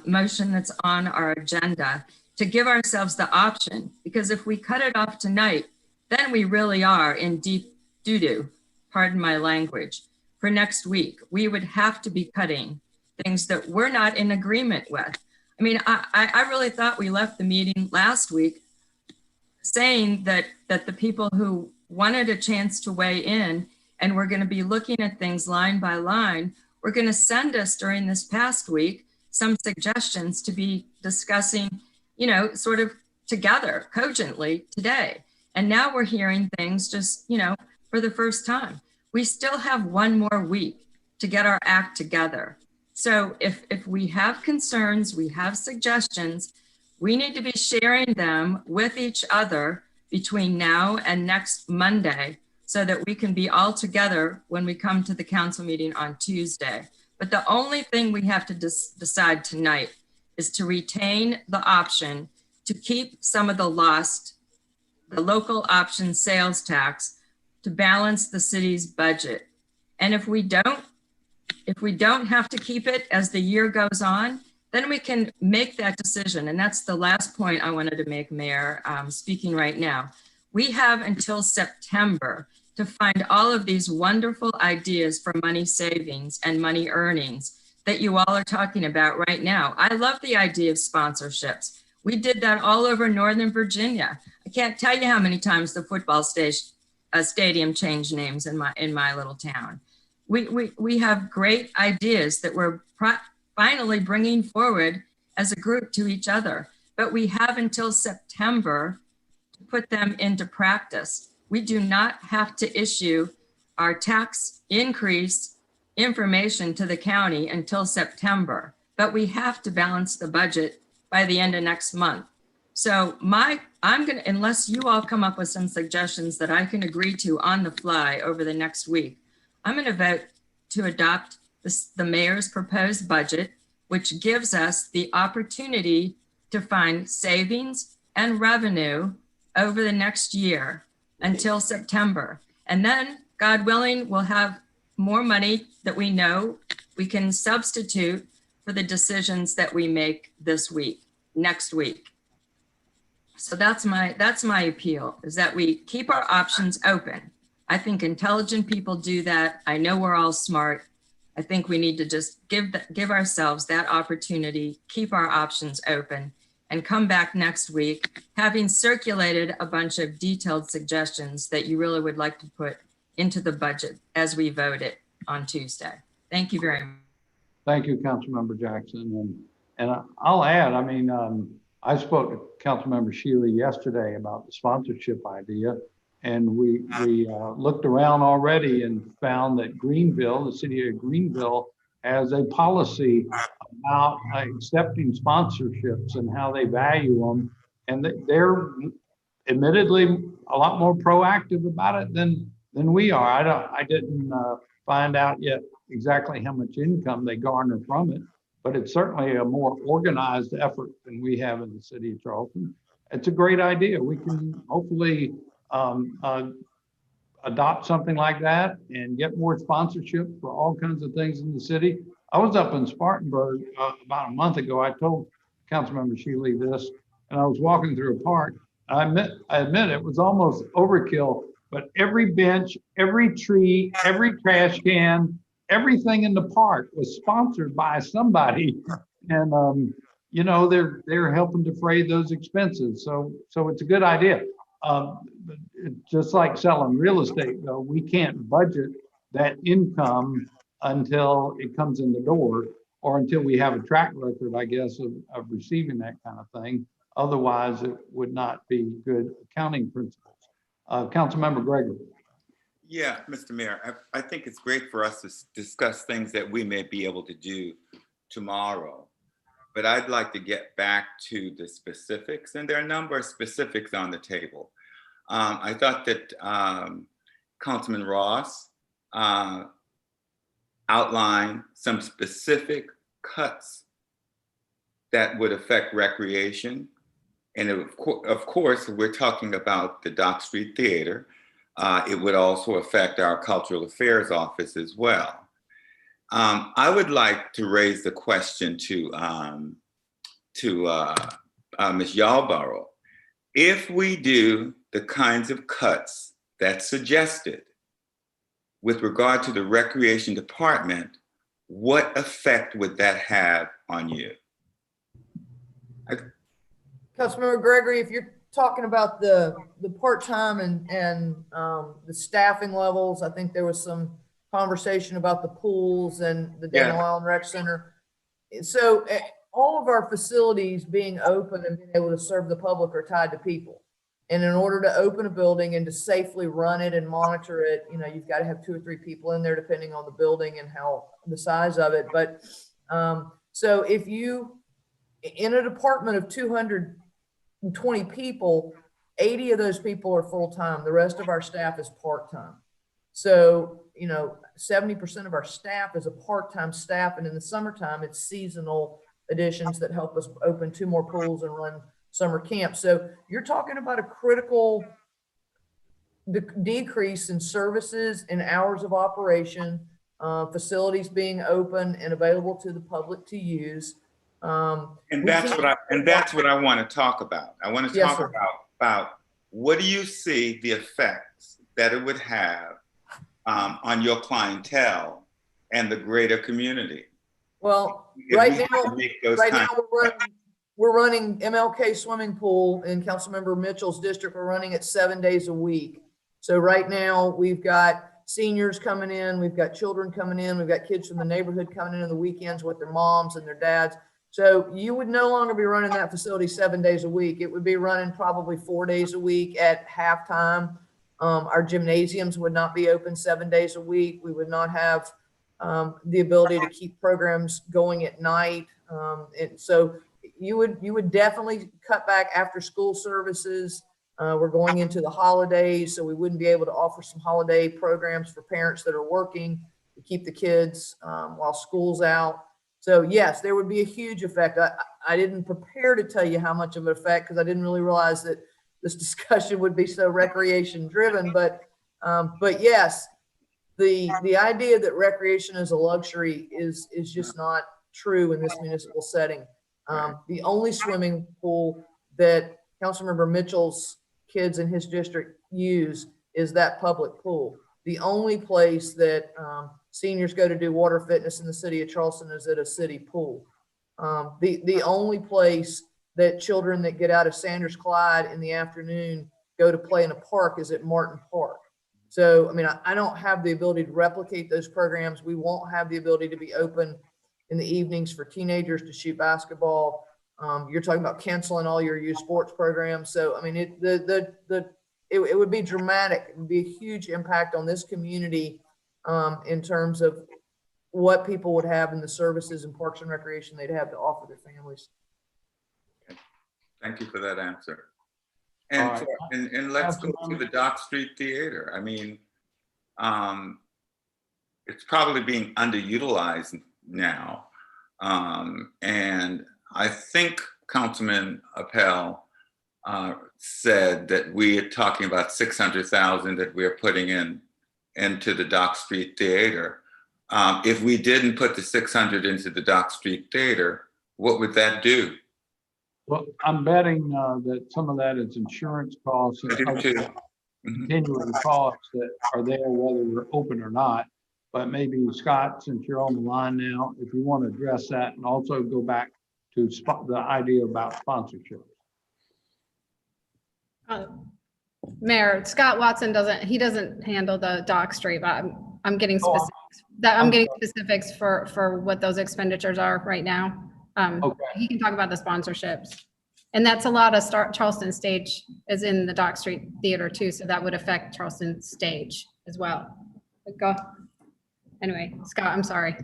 motion that's on our agenda, to give ourselves the option, because if we cut it off tonight, then we really are in deep doo-doo, pardon my language, for next week. We would have to be cutting things that we're not in agreement with. I mean, I really thought we left the meeting last week saying that the people who wanted a chance to weigh in and we're going to be looking at things line by line, we're going to send us during this past week some suggestions to be discussing, you know, sort of together, cogently today. And now we're hearing things just, you know, for the first time. We still have one more week to get our act together. So if we have concerns, we have suggestions, we need to be sharing them with each other between now and next Monday so that we can be all together when we come to the council meeting on Tuesday. But the only thing we have to decide tonight is to retain the option to keep some of the local option sales tax to balance the city's budget. And if we don't have to keep it as the year goes on, then we can make that decision. And that's the last point I wanted to make, Mayor, speaking right now. We have until September to find all of these wonderful ideas for money savings and money earnings that you all are talking about right now. I love the idea of sponsorships. We did that all over Northern Virginia. I can't tell you how many times the football stadium changed names in my little town. We have great ideas that we're finally bringing forward as a group to each other, but we have until September to put them into practice. We do not have to issue our tax increase information to the county until September, but we have to balance the budget by the end of next month. So unless you all come up with some suggestions that I can agree to on the fly over the next week, I'm going to vote to adopt the mayor's proposed budget, which gives us the opportunity to find savings and revenue over the next year until September. And then, God willing, we'll have more money that we know we can substitute for the decisions that we make next week. So that's my appeal, is that we keep our options open. I think intelligent people do that. I know we're all smart. I think we need to just give ourselves that opportunity, keep our options open, and come back next week, having circulated a bunch of detailed suggestions that you really would like to put into the budget as we vote it on Tuesday. Thank you very much. Thank you, Councilmember Jackson. And I'll add, I mean, I spoke to Councilmember Shealy yesterday about the sponsorship idea, and we looked around already and found that Greenville, the city of Greenville, has a policy about accepting sponsorships and how they value them. And they're admittedly a lot more proactive about it than we are. I didn't find out yet exactly how much income they garner from it, but it's certainly a more organized effort than we have in the city of Charleston. It's a great idea. We can hopefully adopt something like that and get more sponsorship for all kinds of things in the city. I was up in Spartanburg about a month ago. I told Councilmember Shealy this, and I was walking through a park. I admit it was almost overkill but every bench, every tree, every trash can, everything in the park was sponsored by somebody. And, you know, they're helping defray those expenses. So it's a good idea. But just like selling real estate, though, we can't budget that income until it comes in the door, or until we have a track record, I guess, of receiving that kind of thing. Otherwise, it would not be good accounting principles. Councilmember Gregory. Yeah, Mr. Mayor, I think it's great for us to discuss things that we may be able to do tomorrow. But I'd like to get back to the specifics, and there are a number of specifics on the table. I thought that Councilman Ross outlined some specific cuts that would affect recreation. And of course, we're talking about the Dock Street Theater. It would also affect our Cultural Affairs Office as well. I would like to raise the question to Ms. Yarborough. If we do the kinds of cuts that's suggested with regard to the Recreation Department, what effect would that have on you? Councilmember Gregory, if you're talking about the part-time and the staffing levels, I think there was some conversation about the pools and the Daniel Island Rec Center. So all of our facilities being open and being able to serve the public are tied to people. And in order to open a building and to safely run it and monitor it, you know, you've got to have 2 or 3 people in there depending on the building and how the size of it. But so if you, in a department of 220 people, 80 of those people are full-time. The rest of our staff is part-time. So, you know, 70% of our staff is a part-time staff. And in the summertime, it's seasonal additions that help us open 2 more pools and run summer camp. So you're talking about a critical decrease in services and hours of operation, facilities being open and available to the public to use. And that's what I want to talk about. I want to talk about what do you see the effects that it would have on your clientele and the greater community? Well, right now we're running MLK swimming pool in Councilmember Mitchell's district. We're running it 7 days a week. So right now we've got seniors coming in, we've got children coming in, we've got kids from the neighborhood coming in the weekends with their moms and their dads. So you would no longer be running that facility 7 days a week. It would be running probably 4 days a week at halftime. Our gymnasiums would not be open 7 days a week. We would not have the ability to keep programs going at night. And so you would definitely cut back after school services. We're going into the holidays, so we wouldn't be able to offer some holiday programs for parents that are working to keep the kids while school's out. So yes, there would be a huge effect. I didn't prepare to tell you how much of an effect because I didn't really realize that this discussion would be so recreation driven. But yes, the idea that recreation is a luxury is just not true in this municipal setting. The only swimming pool that Councilmember Mitchell's kids in his district use is that public pool. The only place that seniors go to do water fitness in the city of Charleston is at a city pool. The only place that children that get out of Sanders Clyde in the afternoon go to play in a park is at Martin Park. So, I mean, I don't have the ability to replicate those programs. We won't have the ability to be open in the evenings for teenagers to shoot basketball. You're talking about canceling all your youth sports programs. So, I mean, it would be dramatic. It would be a huge impact on this community in terms of what people would have in the services and parks and recreation they'd have to offer their families. Okay. Thank you for that answer. And, and let's go to the Dock Street Theater. I mean, it's probably being underutilized now. And I think Councilman Appel said that we are talking about 600,000 that we're putting into the Dock Street Theater. If we didn't put the 600 into the Dock Street Theater, what would that do? Well, I'm betting that some of that is insurance costs. continuing costs that are there whether we're open or not. But maybe Scott, since you're on the line now, if you want to address that and also go back to the idea about sponsorship. Mayor, Scott Watson doesn't handle the dock street, but I'm getting specifics. I'm getting specifics for what those expenditures are right now. Okay. He can talk about the sponsorships. And that's a lot of Charleston Stage is in the Dock Street Theater too, so that would affect Charleston Stage as well. But go. Anyway, Scott, I'm sorry.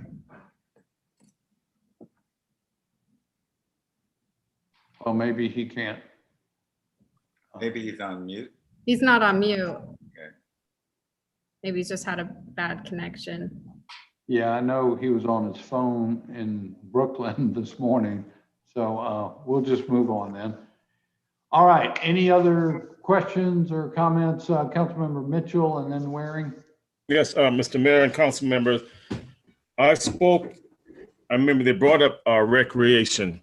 Well, maybe he can't. Maybe he's on mute. He's not on mute. Okay. Maybe he's just had a bad connection. Yeah, I know he was on his phone in Brooklyn this morning. So we'll just move on then. All right, any other questions or comments? Councilmember Mitchell and then Waring. Yes, Mr. Mayor and council members, I remember they brought up recreation,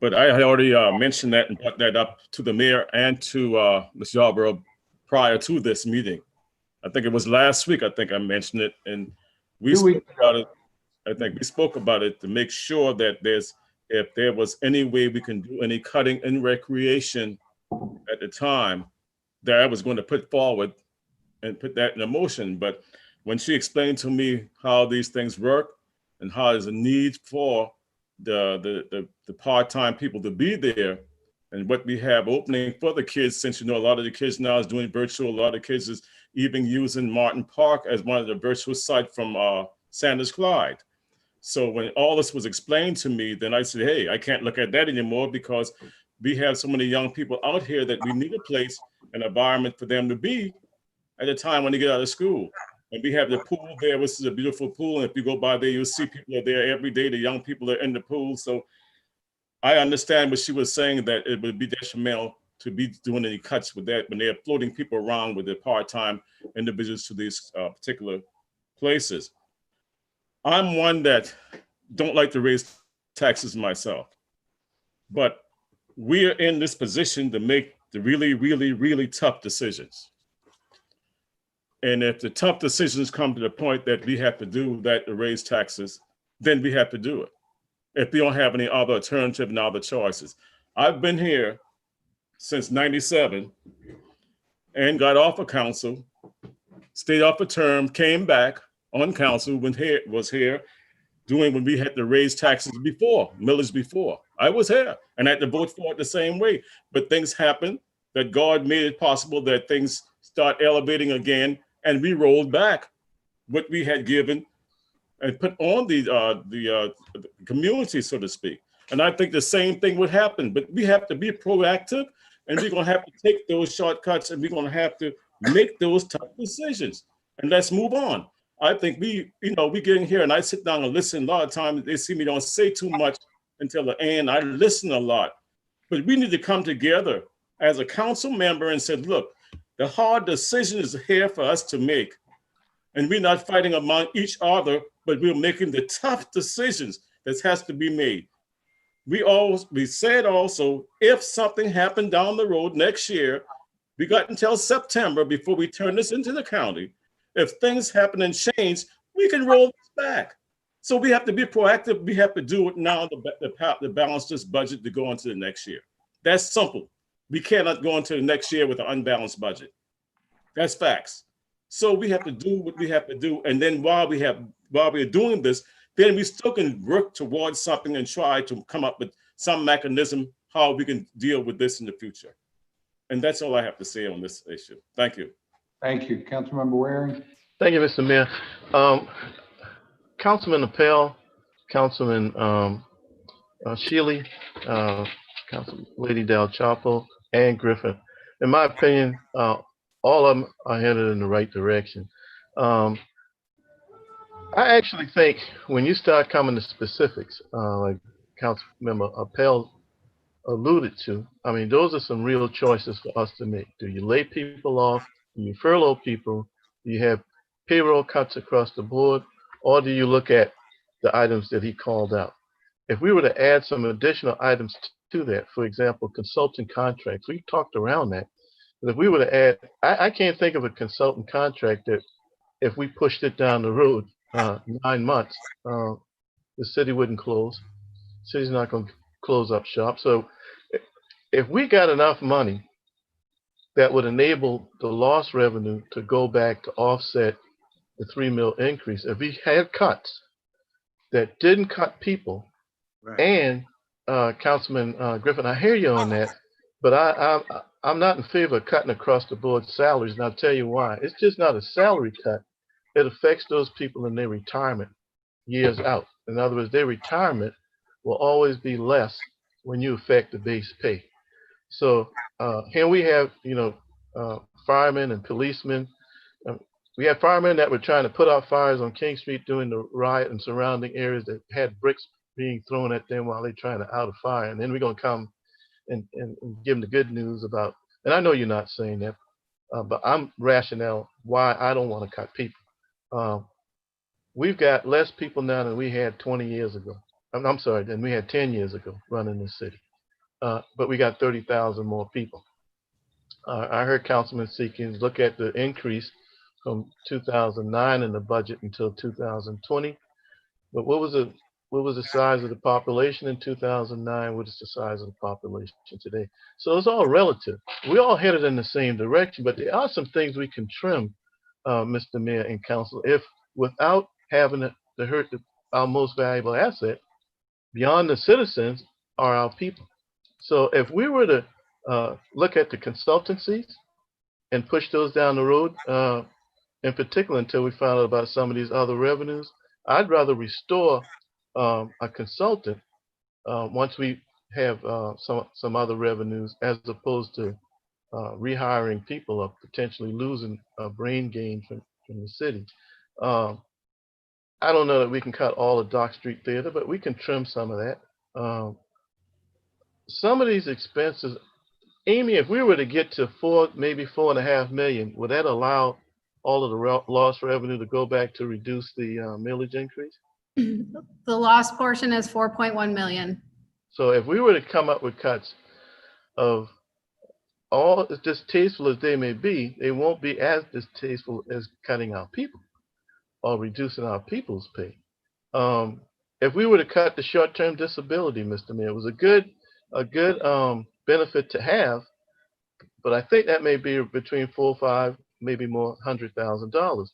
but I had already mentioned that and brought that up to the mayor and to Ms. Yarborough prior to this meeting. I think it was last week, I think I mentioned it, and we spoke about it. I think we spoke about it to make sure that if there was any way we can do any cutting in recreation at the time, that I was going to put forward and put that in motion. But when she explained to me how these things work and how there's a need for the part-time people to be there and what we have opening for the kids, since a lot of the kids now is doing virtual, a lot of kids is even using Martin Park as one of the virtual sites from Sanders Clyde. So when all this was explained to me, then I said, hey, I can't look at that anymore because we have so many young people out here that we need a place, an environment for them to be at the time when they get out of school. And we have the pool there, which is a beautiful pool. And if you go by there, you'll see people are there every day. The young people are in the pool. So I understand what she was saying, that it would be detrimental to be doing any cuts with that when they're floating people around with their part-time individuals to these particular places. I'm one that don't like to raise taxes myself, but we're in this position to make the really, really, really tough decisions. And if the tough decisions come to the point that we have to do that to raise taxes, then we have to do it. If we don't have any other alternative and other choices. I've been here since '97 and got off of council, stayed off a term, came back on council when was here doing when we had to raise taxes before, millage before. I was here and I had to vote for it the same way. But things happened that God made it possible that things start elevating again, and we rolled back what we had given and put on the community, so to speak. And I think the same thing would happen, but we have to be proactive, and we're gonna have to take those shortcuts, and we're gonna have to make those tough decisions. And let's move on. I think we get in here and I sit down and listen. A lot of times they see me don't say too much until the end. I listen a lot, but we need to come together as a council member and say, look, the hard decision is here for us to make. And we're not fighting among each other, but we're making the tough decisions that has to be made. We said also, if something happened down the road next year, we got until September before we turn this into the county. If things happen and change, we can roll this back. So we have to be proactive. We have to do it now to balance this budget to go into the next year. That's simple. We cannot go into the next year with an unbalanced budget. That's facts. So we have to do what we have to do. And then while we're doing this, then we still can work towards something and try to come up with some mechanism how we can deal with this in the future. And that's all I have to say on this issue. Thank you. Thank you. Councilmember Waring. Thank you, Mr. Mayor. Councilman Appel, Councilman Shealy, Council Lady Del Chapo, and Griffin. In my opinion, all of them are headed in the right direction. I actually think when you start coming to specifics, like Councilmember Appel alluded to, I mean, those are some real choices for us to make. Do you lay people off? Do you furlough people? Do you have payroll cuts across the board? Or do you look at the items that he called out? If we were to add some additional items to that, for example, consulting contracts, we talked around that, But if we were to add, I can't think of a consultant contract that if we pushed it down the road 9 months, the city wouldn't close. The city's not going to close up shop. So if we got enough money that would enable the lost revenue to go back to offset the 3 mil increase, if we had cuts that didn't cut people, Right. and Councilman Griffin, I hear you on that, but I'm not in favor of cutting across the board salaries, and I'll tell you why. It's just not a salary cut. It affects those people in their retirement years out. In other words, their retirement will always be less when you affect the base pay. So here we have, firemen and policemen. We had firemen that were trying to put out fires on King Street during the riot and surrounding areas that had bricks being thrown at them while they're trying to out a fire. And then we're going to come and give them the good news about, and I know you're not saying that, but I'm rationale why I don't want to cut people. We've got less people now than we had 20 years ago. I'm sorry, than we had 10 years ago running this city. But we got 30,000 more people. I heard Councilman Seekins look at the increase from 2009 in the budget until 2020. But what was the size of the population in 2009? What is the size of the population today? So it's all relative. We all headed in the same direction, but there are some things we can trim, Mr. Mayor and Council, if without having to hurt our most valuable asset beyond the citizens are our people. So if we were to look at the consultancies and push those down the road, in particular until we find out about some of these other revenues, I'd rather restore a consultant once we have some other revenues, as opposed to rehiring people or potentially losing a brain gain from the city. I don't know that we can cut all the Dock Street Theater, but we can trim some of that. Some of these expenses, Amy, if we were to get to maybe 4.5 million, would that allow all of the lost revenue to go back to reduce the millage increase? The lost portion is 4.1 million. So if we were to come up with cuts of all as distasteful as they may be, they won't be as distasteful as cutting our people or reducing our people's pay. If we were to cut the short-term disability, Mr. Mayor, it was a good benefit to have, but I think that may be between 4 or 5, maybe more, $100,000.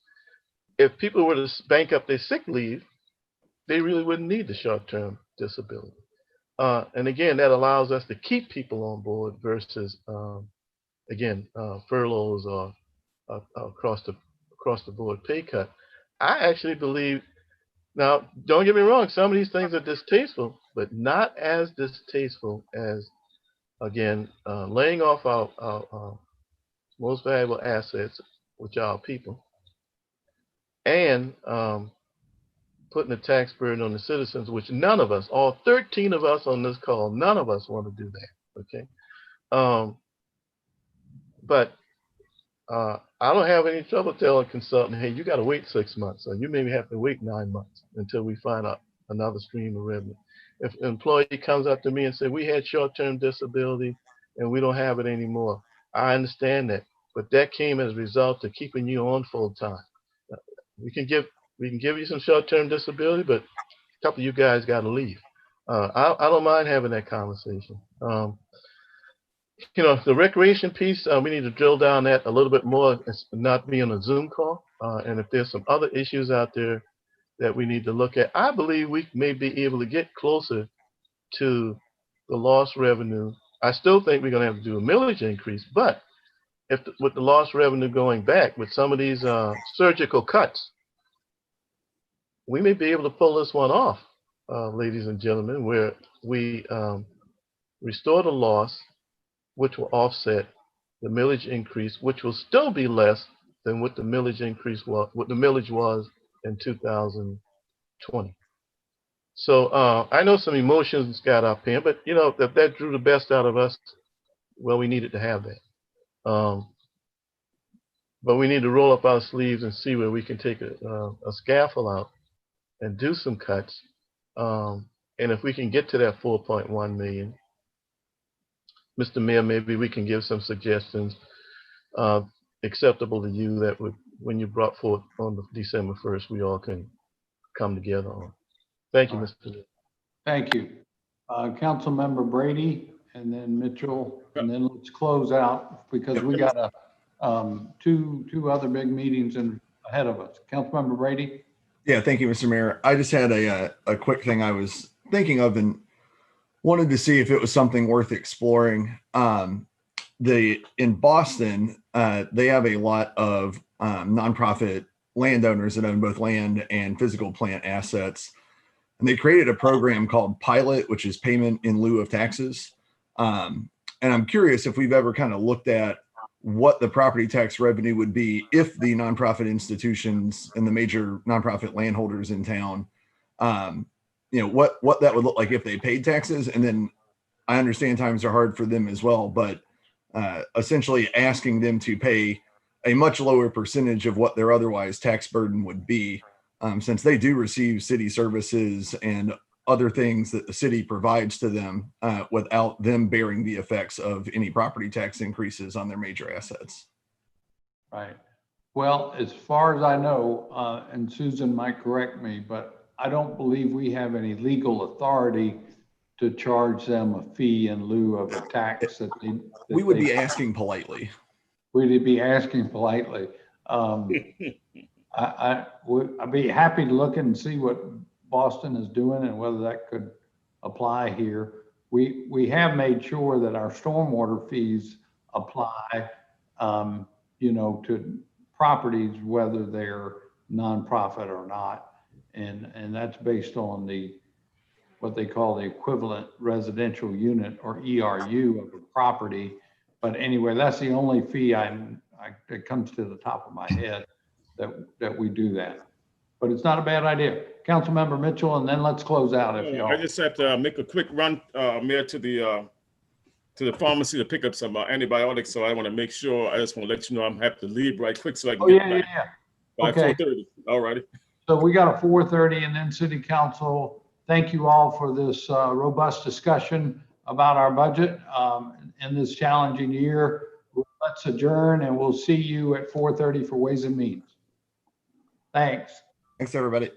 If people were to bank up their sick leave, they really wouldn't need the short-term disability. And again, that allows us to keep people on board versus, furloughs or across the board pay cut. I actually believe, now don't get me wrong, some of these things are distasteful, but not as distasteful as, again, laying off our most valuable assets, which are our people, and putting a tax burden on the citizens, which none of us, all 13 of us on this call, none of us want to do that, okay? But I don't have any trouble telling a consultant, hey, you got to wait 6 months, or you maybe have to wait 9 months until we find out another stream of revenue. If an employee comes up to me and says, we had short-term disability and we don't have it anymore, I understand that, but that came as a result of keeping you on full-time. We can give you some short-term disability, but a couple of you guys got to leave. I don't mind having that conversation. The recreation piece, we need to drill down that a little bit more, not be on a Zoom call. And if there's some other issues out there that we need to look at, I believe we may be able to get closer to the lost revenue. I still think we're going to have to do a millage increase, but with the lost revenue going back with some of these surgical cuts, we may be able to pull this one off, ladies and gentlemen, where we restore the loss, which will offset the millage increase, which will still be less than what the millage increase was, what the millage was in 2020. So I know some emotions got up here, but if that drew the best out of us, well, we needed to have that. But we need to roll up our sleeves and see where we can take a scaffold out and do some cuts. And if we can get to that 4.1 million, Mr. Mayor, maybe we can give some suggestions acceptable to you that would, when you brought forth on the December 1st, we all can come together on. Thank you, All right. Mr. President. Thank you. Councilmember Brady and then Mitchell, and then let's close out because we got two other big meetings ahead of us. Councilmember Brady? Yeah, thank you, Mr. Mayor. I just had a quick thing I was thinking of and wanted to see if it was something worth exploring. In Boston, they have a lot of nonprofit landowners that own both land and physical plant assets. And they created a program called Pilot, which is payment in lieu of taxes. And I'm curious if we've ever kind of looked at what the property tax revenue would be if the nonprofit institutions and the major nonprofit landholders in town, what that would look like if they paid taxes. And then I understand times are hard for them as well, but essentially asking them to pay a much lower percentage of what their otherwise tax burden would be, since they do receive city services and other things that the city provides to them without them bearing the effects of any property tax increases on their major assets. Right. Well, as far as I know, and Susan might correct me, but I don't believe we have any legal authority to charge them a fee in lieu of a tax that we would be asking politely. We'd be asking politely. I'd be happy to look and see what Boston is doing and whether that could apply here. We have made sure that our stormwater fees apply, to properties, whether they're nonprofit or not. And that's based on what they call the equivalent residential unit, or ERU, of a property. But anyway, that's the only fee that comes to the top of my head that we do that. But it's not a bad idea. Councilmember Mitchell, and then let's close out if you I just have to make a quick run, Mayor, to the pharmacy to pick up some antibiotics. So I want to make sure. I just want to let you know I'm have to leave right quick so I can get back by 4:30. All righty. So we got a 4:30 and then City Council. Thank you all for this robust discussion about our budget in this challenging year. Let's adjourn and we'll see you at 4:30 for Ways and Means. Thanks. Thanks, everybody.